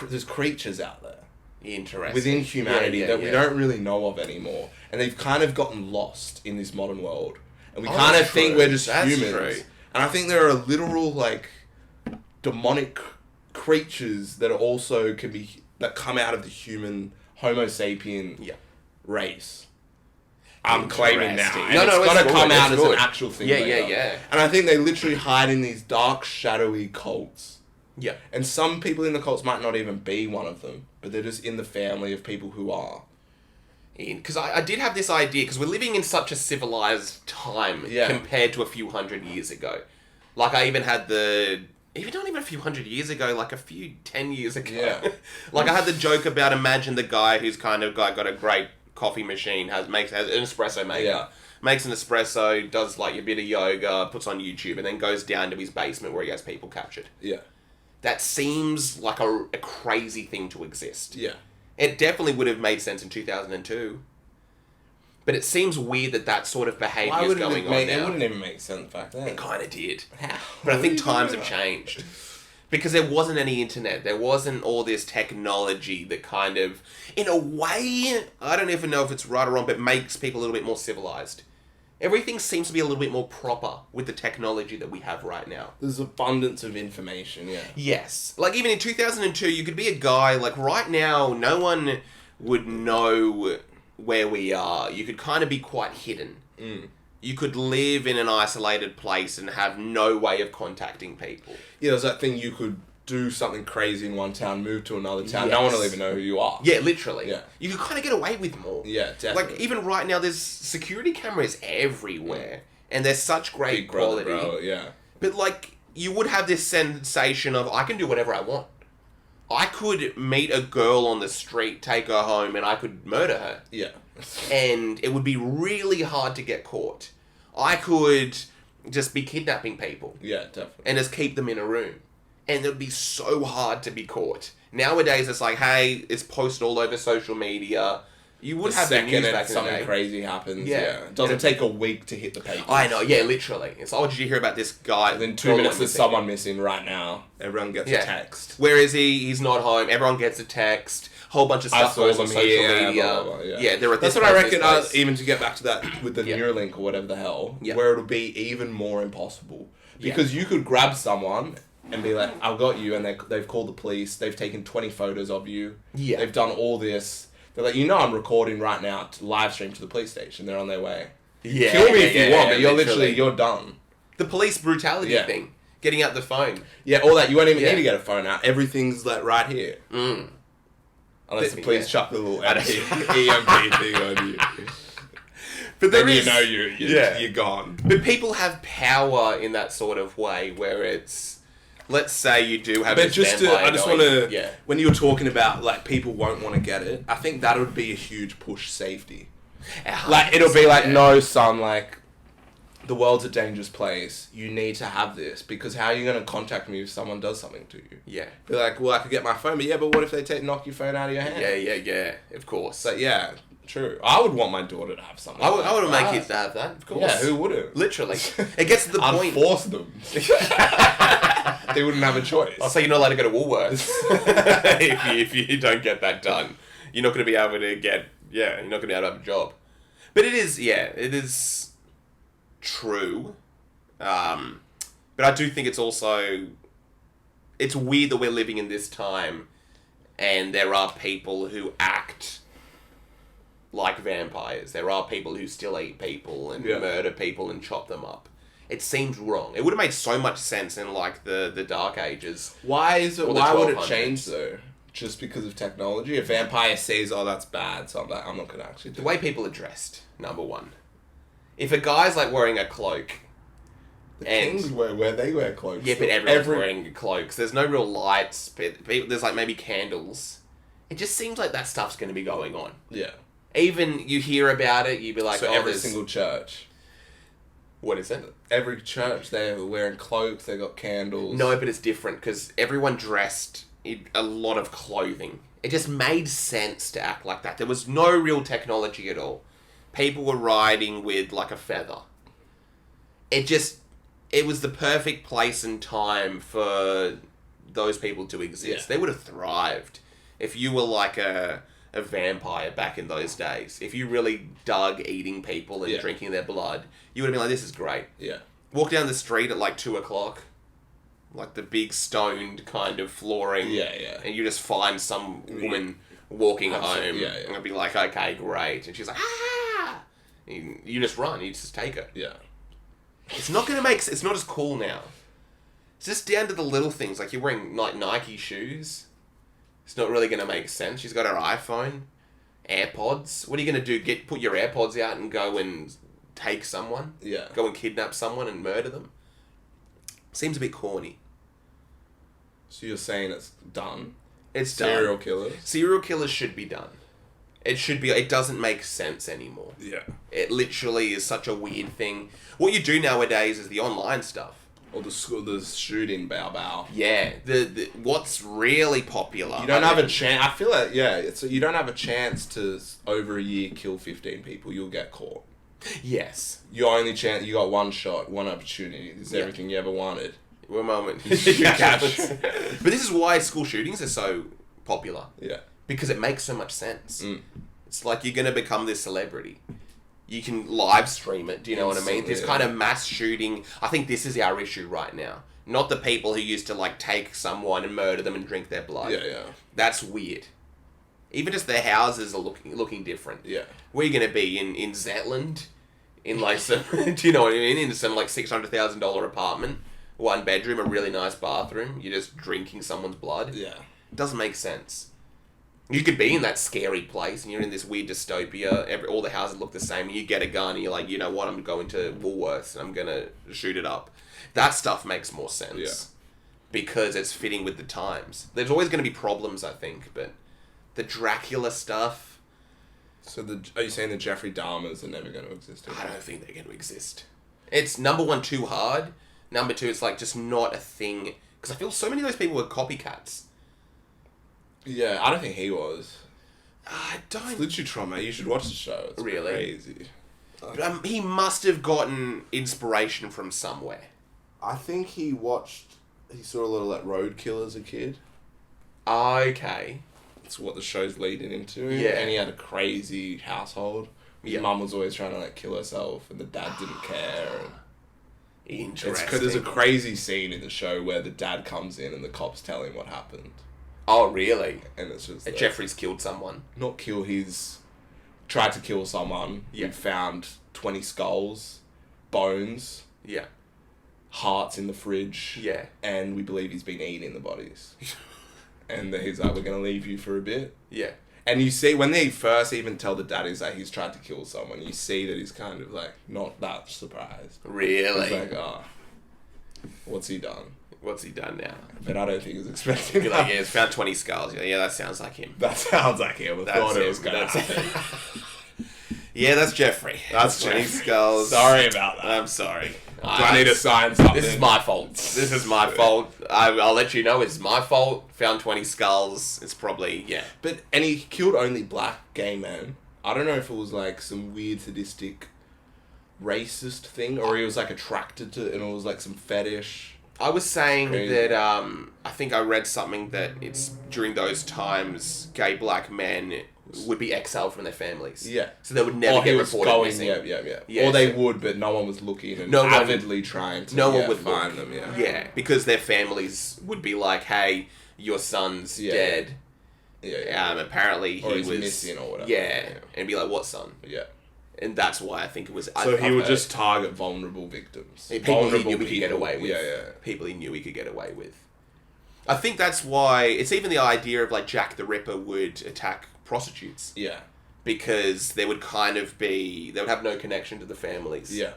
there's creatures out there Interesting. within humanity Yeah, that we yeah. don't really know of anymore, and they've kind of gotten lost in this modern world, and we Oh, kind of that's think true. we're just That's humans. true. And I think there are literal like demonic creatures that are also that come out of the human Homo sapien Yeah. race. I'm claiming now. Interesting. And No, it's it's got to good, come out it's as good. an actual thing. Yeah, later. yeah. And I think they literally hide in these dark, shadowy cults. Yeah. And some people in the cults might not even be one of them, but they're just in the family of people who are. Because I did have this idea, because we're living in such a civilized time compared to a few hundred years ago. Like, I even had not even a few hundred years ago, like a few 10 years ago. Yeah. Like, I had the joke about, imagine the guy who's kind of got a great coffee machine, has an espresso maker. Yeah. Makes an espresso, does like a bit of yoga, puts on YouTube, and then goes down to his basement where he has people captured. Yeah. That seems like a crazy thing to exist. Yeah. It definitely would have made sense in 2002. But it seems weird that sort of behaviour is going on now. It wouldn't even make sense back then. It kind of did. How? But I think times have changed. Because there wasn't any internet. There wasn't all this technology that kind of, in a way, I don't even know if it's right or wrong, but makes people a little bit more civilized. Everything seems to be a little bit more proper with the technology that we have right now. There's abundance of information, yeah. Yes. Like, even in 2002, you could be a guy, like, right now, no one would know where we are. You could kind of be quite hidden. Mm. You could live in an isolated place and have no way of contacting people. Yeah, there's that thing you could do something crazy in one town, move to another town. No one will even know who you are. Yeah, literally. Yeah. You could kind of get away with more. Yeah, definitely. Like, even right now, there's security cameras everywhere. And they're such great Big brother, quality. bro, yeah. But, like, you would have this sensation of, I can do whatever I want. I could meet a girl on the street, take her home, and I could murder her. Yeah. And it would be really hard to get caught. I could just be kidnapping people. Yeah, definitely. And just keep them in a room. And it would be so hard to be caught. Nowadays, it's like, hey, it's posted all over social media. You would have the news back in the something day. crazy happens, Yeah. yeah. It doesn't take a week to hit the paper. I know, yeah, literally. It's like, oh, did you hear about this guy? Within 2 minutes, there's someone missing right now. Everyone gets a text. Where is he? He's not home. Everyone gets a text. Whole bunch of stuff goes on social media. Blah, blah, blah, yeah. They're at That's this what I place, reckon, this place. even to get back to that with the Neuralink or whatever the hell, where it'll be even more impossible. Because you could grab someone and be like, I've got you, and they've called the police, they've taken 20 photos of you, they've done all this. They're like, I'm recording right now to live stream to the police station. They're on their way. Yeah, Kill me if you want, but you're done. The police brutality thing. Getting out the phone. Yeah, all that. You won't even need to get a phone out. Everything's like right here. Mm. Unless the police chuck the little EMP thing on you. But then you're gone. But people have power in that sort of way where it's, let's say you do have this vampire I just going, want to, when you were talking about like people won't want to get it, I think that would be a huge push safety. Like it'll be like, no son, like the world's a dangerous place. You need to have this because how are you going to contact me if someone does something to you? Yeah. Be like, well, I could get my phone, but what if they knock your phone out of your hand? Yeah, of course. So yeah, true. I would want my daughter to have something. I would make kids to have that, of course. Yeah, who wouldn't? Literally. It gets to the I'd point. force them. They wouldn't have a choice. I'll say you're not allowed to go to Woolworths if you don't get that done. You're not going to be able to get, you're not going to be able to have a job. But it is true. But I do think it's also, it's weird that we're living in this time and there are people who act like vampires. There are people who still eat people and murder people and chop them up. It seems wrong. It would have made so much sense in like the Dark Ages. Why would it 1200s. change though? Just because of technology? A vampire says, oh, that's bad, so I'm not going to actually do The way people are dressed, number one. If a guy's like wearing a cloak, The kings wear they wear cloaks. yeah, but everyone's wearing cloaks. There's no real lights. But there's like maybe candles. It just seems like that stuff's going to be going on. Yeah. Even you hear about it, you'd be like, So oh, every there's- single church. What is it? Every church, they're wearing cloaks, they got candles. No, but it's different because everyone dressed in a lot of clothing. It just made sense to act like that. There was no real technology at all. People were riding with like a feather. It was the perfect place and time for those people to exist. Yeah. They would have thrived if you were like a vampire back in those days. If you really dug eating people and drinking their blood, you would have been like, this is great. Yeah. Walk down the street at like 2:00. like the big stoned kind of flooring. Yeah, yeah. And you just find some woman walking home. Yeah, yeah. And I'd be like, okay, great. And she's like, ah! And you just run. You just take her. Yeah. It's not going to make... It's not as cool now. It's just down to the little things. Like, you're wearing like Nike shoes. It's not really going to make sense. She's got her iPhone. AirPods. What are you going to do? Put your AirPods out and go and take someone? Yeah. Go and kidnap someone and murder them? Seems a bit corny. So you're saying it's done? It's done. Serial killers? Serial killers should be done. It should be... It doesn't make sense anymore. Yeah. It literally is such a weird thing. What you do nowadays is the online stuff. Or the shooting Bao Bao. Yeah. The what's really popular... You don't have a chance... I feel like, you don't have a chance to, over a year, kill 15 people. You'll get caught. Yes. Your only chance... You got one shot, one opportunity. This is everything you ever wanted. One moment. You catch. But this is why school shootings are so popular. Yeah. Because it makes so much sense. It's like you're going to become this celebrity. You can live stream it, do you know what I mean? This kind of mass shooting, I think this is our issue right now. Not the people who used to like take someone and murder them and drink their blood. Yeah, yeah. That's weird. Even just their houses are looking different. Yeah. Where are you going to be? In Zetland? In like some, do you know what I mean? In some like $600,000 apartment. 1 bedroom, a really nice bathroom. You're just drinking someone's blood. Yeah. It doesn't make sense. You could be in that scary place and you're in this weird dystopia. All the houses look the same. And you get a gun and you're like, you know what? I'm going to Woolworths and I'm going to shoot it up. That stuff makes more sense. Yeah. Because it's fitting with the times. There's always going to be problems, I think. But the Dracula stuff... So are you saying the Jeffrey Dahmers are never going to exist anymore? I don't think they're going to exist. It's, number one, too hard. Number two, it's like just not a thing. Because I feel so many of those people were copycats. Yeah, I don't think he was. I don't... It's literally trauma. You should watch the show. It's really crazy. But, he must have gotten inspiration from somewhere. I think he saw a lot of like Roadkill as a kid. Okay. That's what the show's leading into. Yeah. And he had a crazy household. His Yeah. mum was always trying to like kill herself and the dad didn't care. And Interesting. it's because there's a crazy scene in the show where the dad comes in and the cops tell him what happened. Oh, really? And it's just... Jeffrey's killed someone. Not kill, tried to kill someone. Yeah. He found 20 skulls, bones, Yeah. hearts in the fridge. Yeah. And we believe he's been eating the bodies. And he's like, we're going to leave you for a bit. Yeah. And you see, when they first even tell the daddies that he's tried to kill someone, you see that he's kind of like, not that surprised. Really? He's like, what's he done? What's he done now? But I don't think he was expecting You're that. like, yeah, it's found 20 skulls. Yeah, that sounds like him. That sounds like him. I thought it was him. going to That's happen. Yeah, that's Jeffrey. That's 20 Jeffrey. skulls. Sorry about that. I'm sorry. Do I need to sign something? This is my fault. This is my fault. I'll let you know it's my fault. Found 20 skulls. It's probably, yeah. And he killed only black gay men. I don't know if it was like some weird sadistic racist thing or he was like attracted to it and it was like some fetish. I was saying Crazy. that I think I read something that it's during those times gay black men would be exiled from their families. Yeah. So they would never get reported missing. Yeah, or they would, but no one was looking and No one- avidly trying to one would find look. them. Yeah, because their families would be like, "Hey, your son's dead." Yeah. Apparently Or he he's was missing or whatever. Yeah, Yeah. and be like, "What son?" Yeah. And that's why I think it was. So I've he would heard- just target vulnerable victims. people he knew he could get away with. Yeah. People he knew he could get away with. I think that's why it's even the idea of like Jack the Ripper would attack prostitutes Yeah. because they would kind of be they would have no connection to the families. Yeah.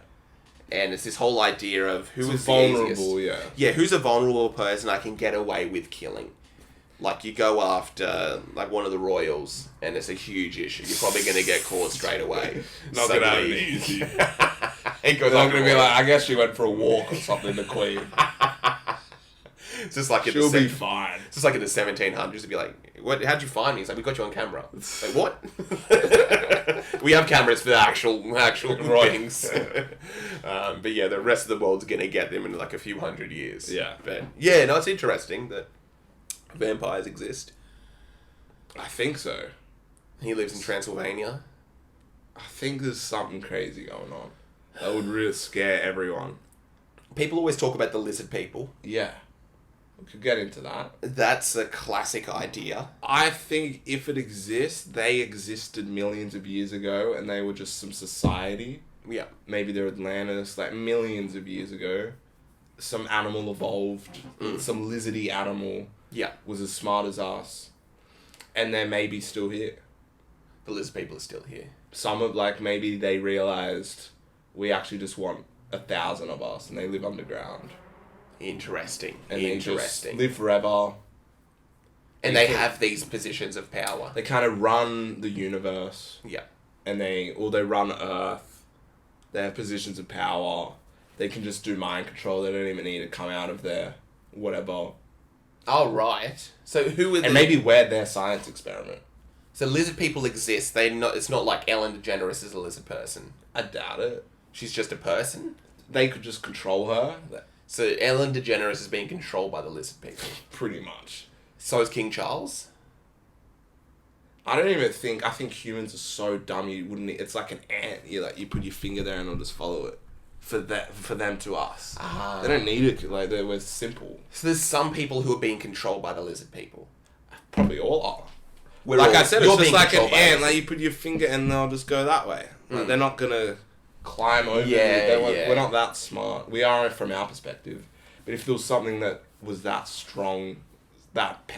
And it's this whole idea of who It's is vulnerable, the yeah. easiest. Yeah, who's a vulnerable person I can get away with killing. Like, you go after, like, one of the royals, and it's a huge issue. You're probably going to get caught straight away. Not gonna have it easy. It They're goes not on going to be like, I guess she went for a walk or something, the Queen. It's just like She'll be fine. It's just like in the 1700s, it'd be like, "How'd you find me?" He's like, "We got you on camera." Like, what? We have cameras for the actual things. But yeah, the rest of the world's gonna get them in like a few hundred years. Yeah. But yeah, no, it's interesting that vampires exist. I think so. He lives in Transylvania. I think there's something crazy going on. That would really scare everyone. People always talk about the lizard people. Yeah. We could get into that. That's a classic idea. I think if it exists, they existed millions of years ago, and they were just some society. Yeah. Maybe they're Atlantis, like millions of years ago. Some animal evolved. Some lizardy animal Yeah. was as smart as us. And they're maybe still here. The lizard people are still here. Some of, like, maybe they realized we actually just want 1,000 of us, and they live underground. Interesting. And Interesting. they just live forever. And they have these positions of power. They kind of run the universe. Yeah. And they run Earth. They have positions of power. They can just do mind control. They don't even need to come out of their whatever. Oh, right. So who are And maybe we're their science experiment. So lizard people exist. It's not like Ellen DeGeneres is a lizard person. I doubt it. She's just a person. They could just control her. So Ellen DeGeneres is being controlled by the lizard people. Pretty much. So is King Charles. I don't even think... I think humans are so dumb you wouldn't... It's like an ant. You put your finger there and it'll just follow it. For them to us. Ah. They don't need it. Like, we're simple. So there's some people who are being controlled by the lizard people. Probably all are. We're Like all- I said, you're it's just being like an controlled by ant. us. Like, you put your finger and they'll just go that way. Like, they're not gonna climb over Yeah, you. yeah. We're not that smart. We are from our perspective. But if there was something that was that strong, that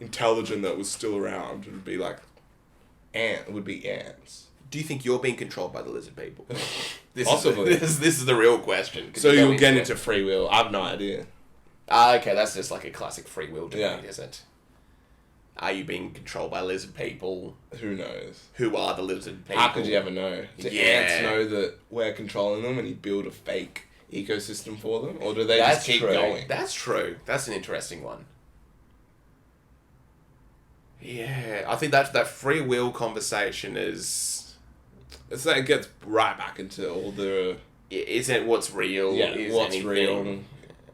intelligent that was still around, it would be like it would be ants. Do you think you're being controlled by the lizard people? Possibly. This is the real question. So you'll get into free will. I have no idea. Okay, that's just like a classic free will debate, Yeah. is it? Are you being controlled by lizard people? Who knows? Who are the lizard people? How could you ever know? Do Yeah. ants know that we're controlling them and you build a fake ecosystem for them? Or do they That's just keep true. going? That's true. That's an interesting one. Yeah, I think that free will conversation is... It's like it gets right back into all the... Isn't what's real? Is what's anything... real?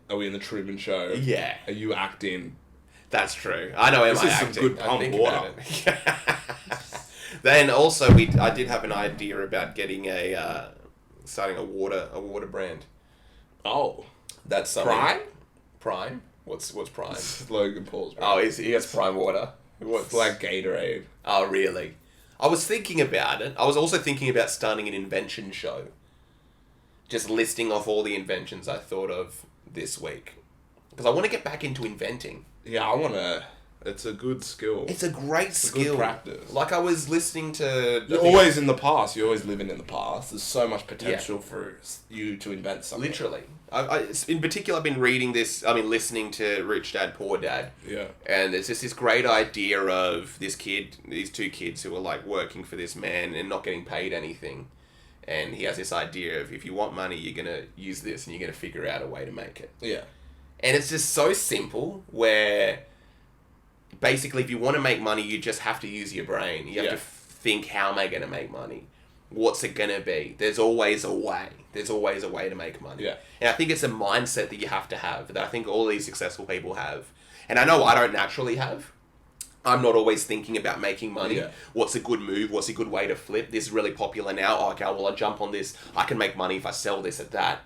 Are we in the Truman Show? Yeah. Are you acting? That's true. I know. Am This I is some acting? good I pump think water. about it. Then also I did have an idea about getting starting a water brand. Oh. That's something. Prime? Prime? What's Prime? Logan Paul's brand. Oh, he has Prime water. What's It's like Gatorade. Oh, really? I was thinking about it. I was also thinking about starting an invention show. Just listing off all the inventions I thought of this week. Because I want to get back into inventing. Yeah, I want to... It's a good skill. It's a great a skill. good practice. Like I was listening to... You're always in the past. You're always living in the past. There's so much potential for you to invent something. Literally. In particular, I've been listening to Rich Dad, Poor Dad. Yeah. And there's just this great idea of these two kids who are like working for this man and not getting paid anything. And he has this idea of if you want money, you're going to use this and you're going to figure out a way to make it. Yeah. And it's just so simple where basically if you want to make money, you just have to use your brain. You have to think, how am I going to make money? What's it going to be? There's always a way. There's always a way to make money. Yeah. And I think it's a mindset that you have to have, that I think all these successful people have. And I know I don't naturally have. I'm not always thinking about making money. Yeah. What's a good move? What's a good way to flip? This is really popular now. Oh, okay, well, I jump on this. I can make money if I sell this at that.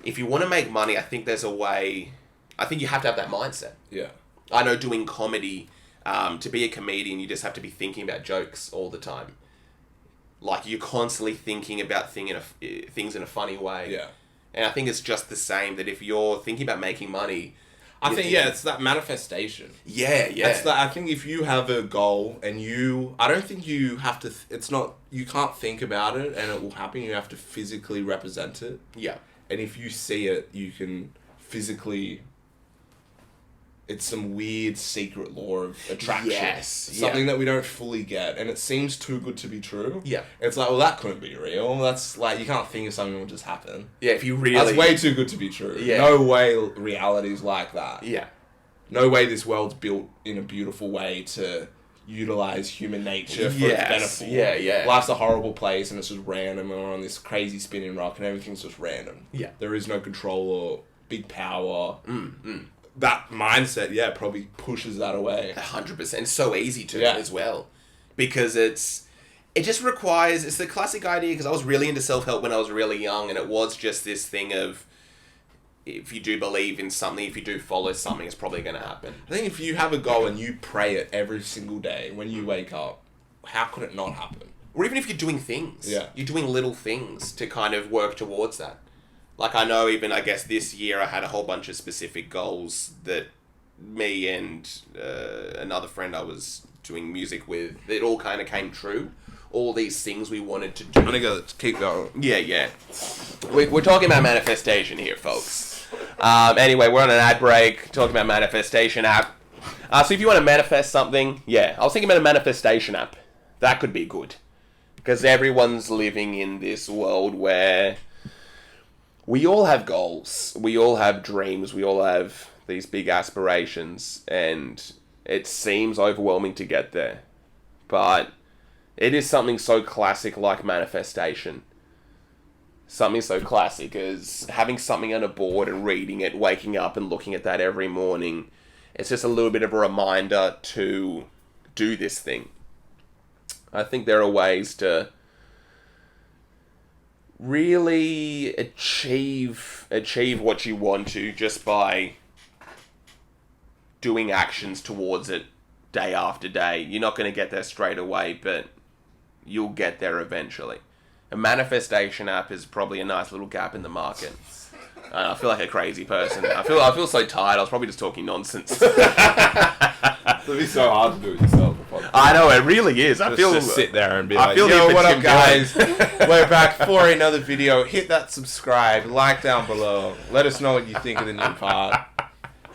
If you want to make money, I think there's a way... I think you have to have that mindset. Yeah. I know doing comedy, to be a comedian, you just have to be thinking about jokes all the time. Like, you're constantly thinking about things in a funny way. Yeah. And I think it's just the same, that if you're thinking about making money... I think, it's that manifestation. Yeah. It's that, I think if you have a goal and I don't think you have to, you can't think about it and it will happen. You have to physically represent it. Yeah. And if you see it, you can physically... It's some weird secret law of attraction. Yes. Something that we don't fully get. And it seems too good to be true. Yeah. It's like, well, that couldn't be real. That's like, you can't think of something that will just happen. Yeah, if you really... That's way too good to be true. Yeah. No way reality's like that. Yeah. No way this world's built in a beautiful way to utilize human nature for its benefit. Yeah. Life's a horrible place and it's just random and we're on this crazy spinning rock and everything's just random. Yeah. There is no control or big power. That mindset, probably pushes that away. 100%. It's so easy to Yeah. as well. Because it just requires... It's the classic idea, because I was really into self-help when I was really young, and it was just this thing of... if you do believe in something, if you do follow something, it's probably going to happen. I think if you have a goal and you pray it every single day when you wake up, how could it not happen? Or even if you're doing things. Yeah. You're doing little things to kind of work towards that. Like, I know even, I guess, this year I had a whole bunch of specific goals that me and another friend I was doing music with, it all kind of came true. All these things we wanted to do. I'm gonna go, keep going. Yeah. We're talking about manifestation here, folks. Anyway, we're on an ad break, talking about manifestation app. So if you want to manifest something, I was thinking about a manifestation app. That could be good. Because everyone's living in this world where we all have goals, we all have dreams, we all have these big aspirations, and it seems overwhelming to get there. But it is something so classic like manifestation. Something so classic as having something on a board and reading it, waking up and looking at that every morning. It's just a little bit of a reminder to do this thing. I think there are ways to really achieve what you want to just by doing actions towards it day after day. You're not going to get there straight away, but you'll get there eventually. A manifestation app is probably a nice little gap in the market. I feel like a crazy person. I feel so tired. I was probably just talking nonsense. It'd be so hard to do it yourself. I know, it really is. I feel just sit there and be I like, feel yo, the what up, Jim guys? We're back for another video. Hit that subscribe, like down below. Let us know what you think of the new pod.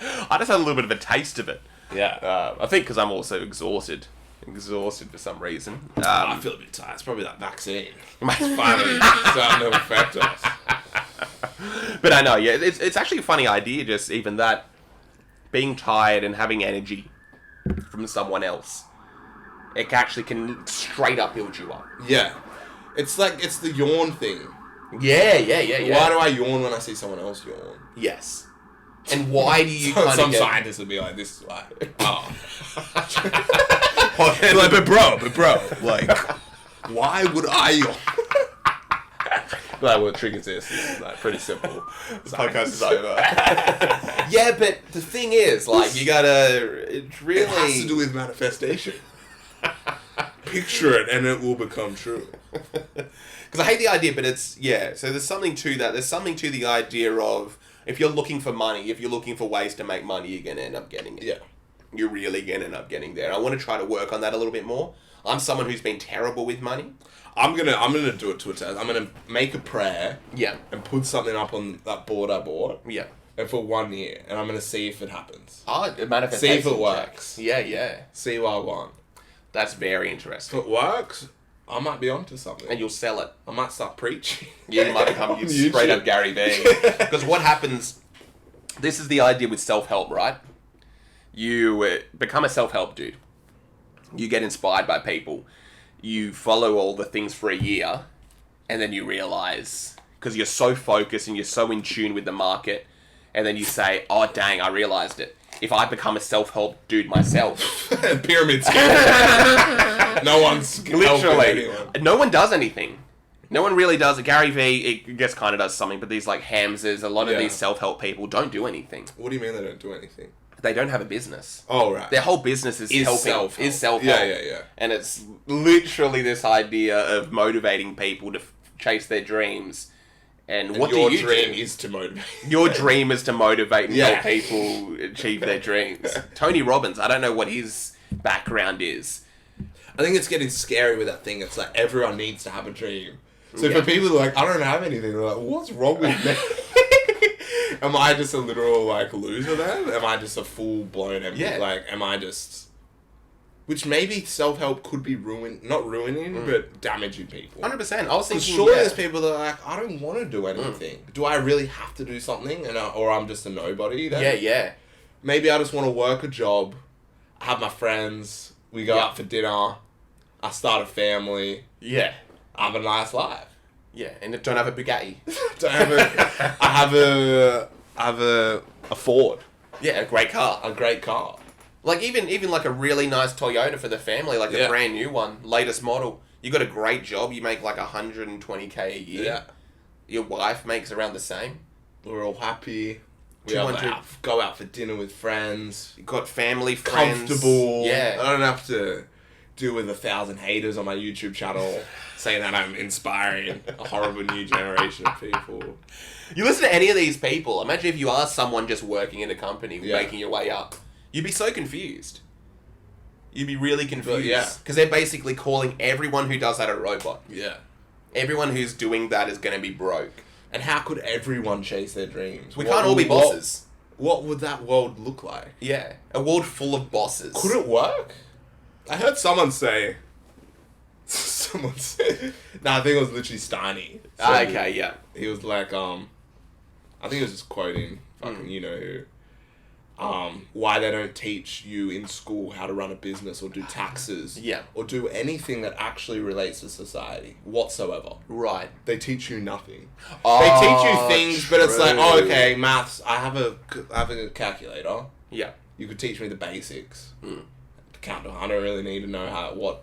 I just had a little bit of a taste of it. Yeah. I think because I'm also exhausted for some reason. I feel a bit tired. It's probably that vaccine. It's finally starting to affect us. But I know, it's actually a funny idea, just even that, being tired and having energy from someone else. It actually can straight up build you up. Yeah. It's like, it's the yawn thing. Yeah. Why do I yawn when I see someone else yawn? Yes. And why do you Some scientists would be like, this is why. Like, but bro, like, why would I yawn? Like, what triggers this? It's like pretty simple. This podcast is over. Yeah, but the thing is, like, you gotta, it's really... It has to do with manifestation. Picture it and it will become true. Because I hate the idea, but it's, so there's something to that. There's something to the idea of, if you're looking for money, if you're looking for ways to make money, you're going to end up getting it. Yeah. You're really going to end up getting there. I want to try to work on that a little bit more. I'm someone who's been terrible with money. I'm gonna do it to a test. I'm gonna make a prayer. Yeah. And put something up on that board I bought. Yeah. And for 1 year, and I'm gonna see if it happens. Manifestation. See if it works. Yeah. See what I want. That's very interesting. If it works, I might be onto something. And you'll sell it. I might start preaching. You might become straight up Gary Vee. Because what happens, this is the idea with self-help, right? You become a self-help dude. You get inspired by people. You follow all the things for a year, and then you realize, because you're so focused and you're so in tune with the market, and then you say, oh dang, I realized it. If I become a self-help dude myself... Pyramid scheme. No one's literally, no one does anything. No one really does it. Gary Vee, it gets kind of does something, but these like Hamzas, a lot of these self-help people don't do anything. What do you mean they don't do anything? They don't have a business. Oh, right. Their whole business is self-help. Yeah. And it's literally this idea of motivating people to chase their dreams. And what your do you dream do? is to motivate. Your dream is to motivate and help people achieve their dreams. Tony Robbins, I don't know what his background is. I think it's getting scary with that thing. It's like everyone needs to have a dream. So for people who are like, I don't have anything, they're like, what's wrong with me? Am I just a literal, like, loser then? Am I just a full-blown empty? Yeah. Like, am I just... Which maybe self-help could be not ruining, but damaging people. 100%. I was thinking... Surely there's people that are like, I don't want to do anything. Do I really have to do something? Or I'm just a nobody then? Yeah. Maybe I just want to work a job, have my friends, we go out for dinner, I start a family. Yeah. I have a nice life. Yeah, and don't have a Bugatti. I have a Ford. Yeah, a great car. A great car. Like even like a really nice Toyota for the family, like a brand new one, latest model. You got a great job. You make like 120K a year. Yeah. Your wife makes around the same. We're all happy. We go out for dinner with friends. You got family, friends. Comfortable. Yeah. I don't have to deal with 1,000 haters on my YouTube channel saying that I'm inspiring a horrible new generation of people. You listen to any of these people, imagine if you are someone just working in a company, Yeah. making your way up. You'd be so confused. You'd be really confused. yeah. Because they're basically calling everyone who does that a robot. Yeah. Everyone who's doing that is going to be broke. And how could everyone chase their dreams? We can't all be bosses. What would that world look like? Yeah. A world full of bosses. Could it work? I heard someone say... No, I think it was literally Steiny. Okay, yeah. He was like, I think he was just quoting fucking you know who. Why they don't teach you in school how to run a business or do taxes. Yeah. Or do anything that actually relates to society whatsoever. Right. They teach you nothing. Oh, They teach you things, but it's like, true. oh, okay, maths. I have a calculator. Yeah. You could teach me the basics. Mm. To count to 100, I don't really need to know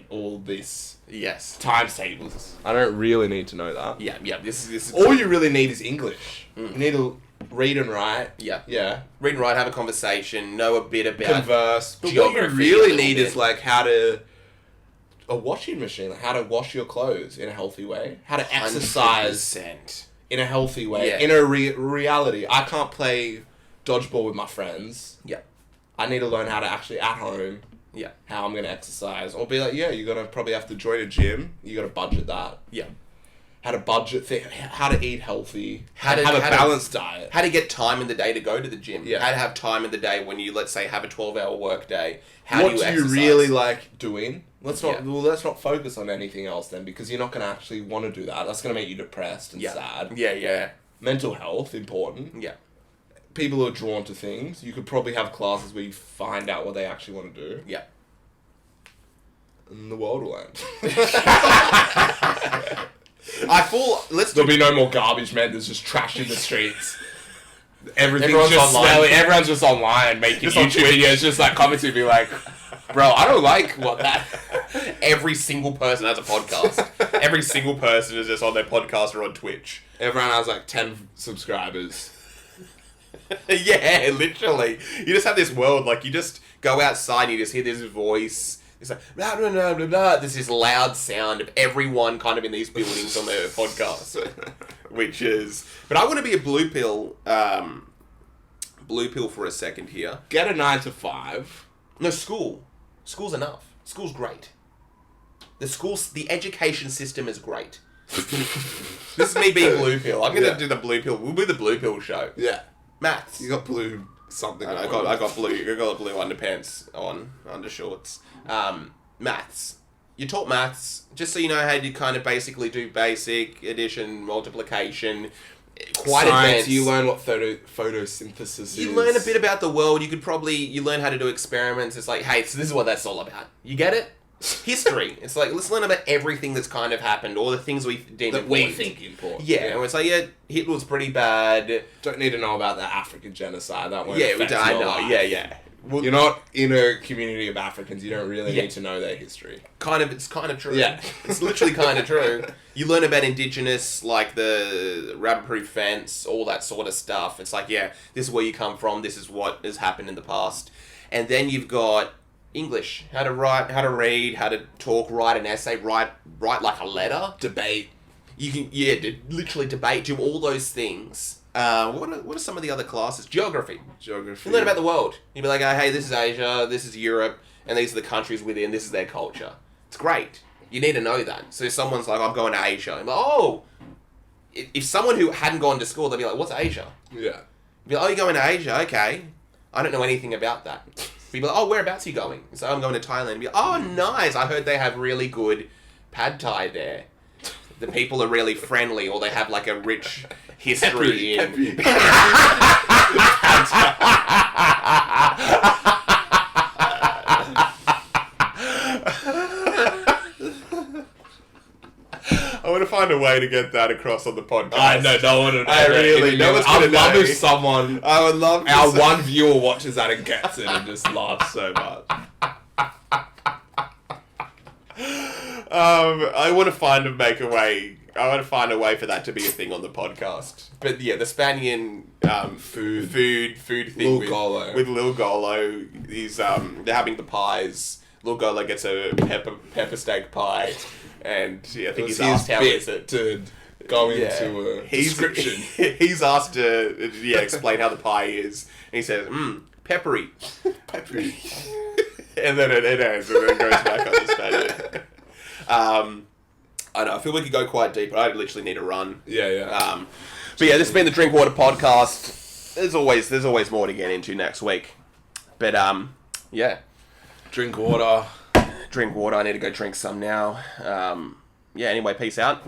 all this Yes. times tables. I don't really need to know that. Yeah, yeah. This is All you really need is English. You need to read and write. Yeah. Yeah. Read and write, have a conversation, know a bit about Converse. But what you geography a really little need bit. is like a washing machine, like how to wash your clothes in a healthy way, how to exercise 100%. in a healthy way, Yeah. in a reality. I can't play dodgeball with my friends. Yeah. I need to learn how to actually at home Yeah. how I'm going to exercise, or be like, yeah, you're going to probably have to join a gym. You got to budget that. Yeah. How to budget things, how to eat healthy, How to have a how to- balanced diet. How to get time in the day to go to the gym. Yeah. How to have time in the day when you, let's say, have a 12-hour work day. How What do you do you exercise? really like doing? Let's not Yeah. let's not focus on anything else then, because you're not going to actually want to do that. That's going to make you depressed and Yeah. sad. Yeah, yeah. Mental health important. Yeah. People are drawn to things. You could probably have classes where you find out what they actually want to do, Yeah. and the world will end. There'll There'll be no more garbage men. There's just trash in the streets. Everything's Everyone's just online. smelly. Everyone's just online making Just on YouTube videos, just like commenting, be like, "Bro, I don't like what that." Every single person has a podcast. Every single person is just on their podcast or on Twitch. Everyone has like 10 subscribers. Yeah, literally. You just have this world, like, you just go outside and you just hear this voice. It's like, blah, blah, blah, blah, blah. There's this loud sound of everyone kind of in these buildings on their podcast. Which is... But I want to be a blue pill for a second here. Get a 9 to 5. No, school. School's enough. School's great. The education system is great. This is me being blue pill. I'm gonna do the blue pill. We'll do the blue pill show. Yeah. Maths. You got blue something. I got blue. I got blue underpants on, undershorts. Maths. You taught maths just so you know how to kind of basically do basic addition, multiplication. Quite Science, advanced. you learn what photosynthesis is. You learn a bit about the world. You learn how to do experiments. It's like, hey, so this is what that's all about. You get it? History. It's like, let's learn about everything that's kind of happened, all the things we deem that we important. think important. Yeah, and it's like, yeah, Hitler was pretty bad. Don't need to know about the African genocide. That won't Yeah, affect I your know. life. Yeah, yeah. Well, You're not in a community of Africans. You don't really Yeah. need to know their history. it's kind of true. Yeah. It's literally kind of true. You learn about indigenous, like the rabbit-proof fence, all that sort of stuff. It's like, yeah, this is where you come from. This is what has happened in the past. And then you've got English, how to write, how to read, how to talk, write an essay, write like a letter. Debate. You can, literally debate, do all those things. What are some of the other classes? Geography. You learn about the world. You'd be like, oh, hey, this is Asia, this is Europe, and these are the countries within, this is their culture. It's great. You need to know that. So if someone's like, I'm going to Asia, I'm like, oh! If someone who hadn't gone to school, they'd be like, what's Asia? Yeah. You'd be like, oh, you're going to Asia? Okay. I don't know anything about that. You'd be like, oh, whereabouts are you going? So I'm going to Thailand. You'd be like, oh, nice. I heard they have really good pad thai there. The people are really friendly, or they have like a rich history in... I want to find a way to get that across on the podcast. I know, no one would know. I really- no one's I'd gonna love know. if someone, I would love to our say- one viewer watches that and gets it and just laughs so much. I want to make a way I want to find a way for that to be a thing on the podcast. But yeah, the Spanian food thing with Lil Golo is they're having the pies. Lil Golo gets a pepper steak pie, and I think he's asked how is it to go into a description. He's asked to explain how the pie is, and he says, peppery. Peppery. And then it ends, and then goes back on the Spaniard. I know, I feel we could go quite deep, but I literally need to run. Yeah. But yeah, this has been the Drinkwater podcast. There's always more to get into next week. But yeah. Drink water. Drink water, I need to go drink some now. Yeah, anyway, peace out.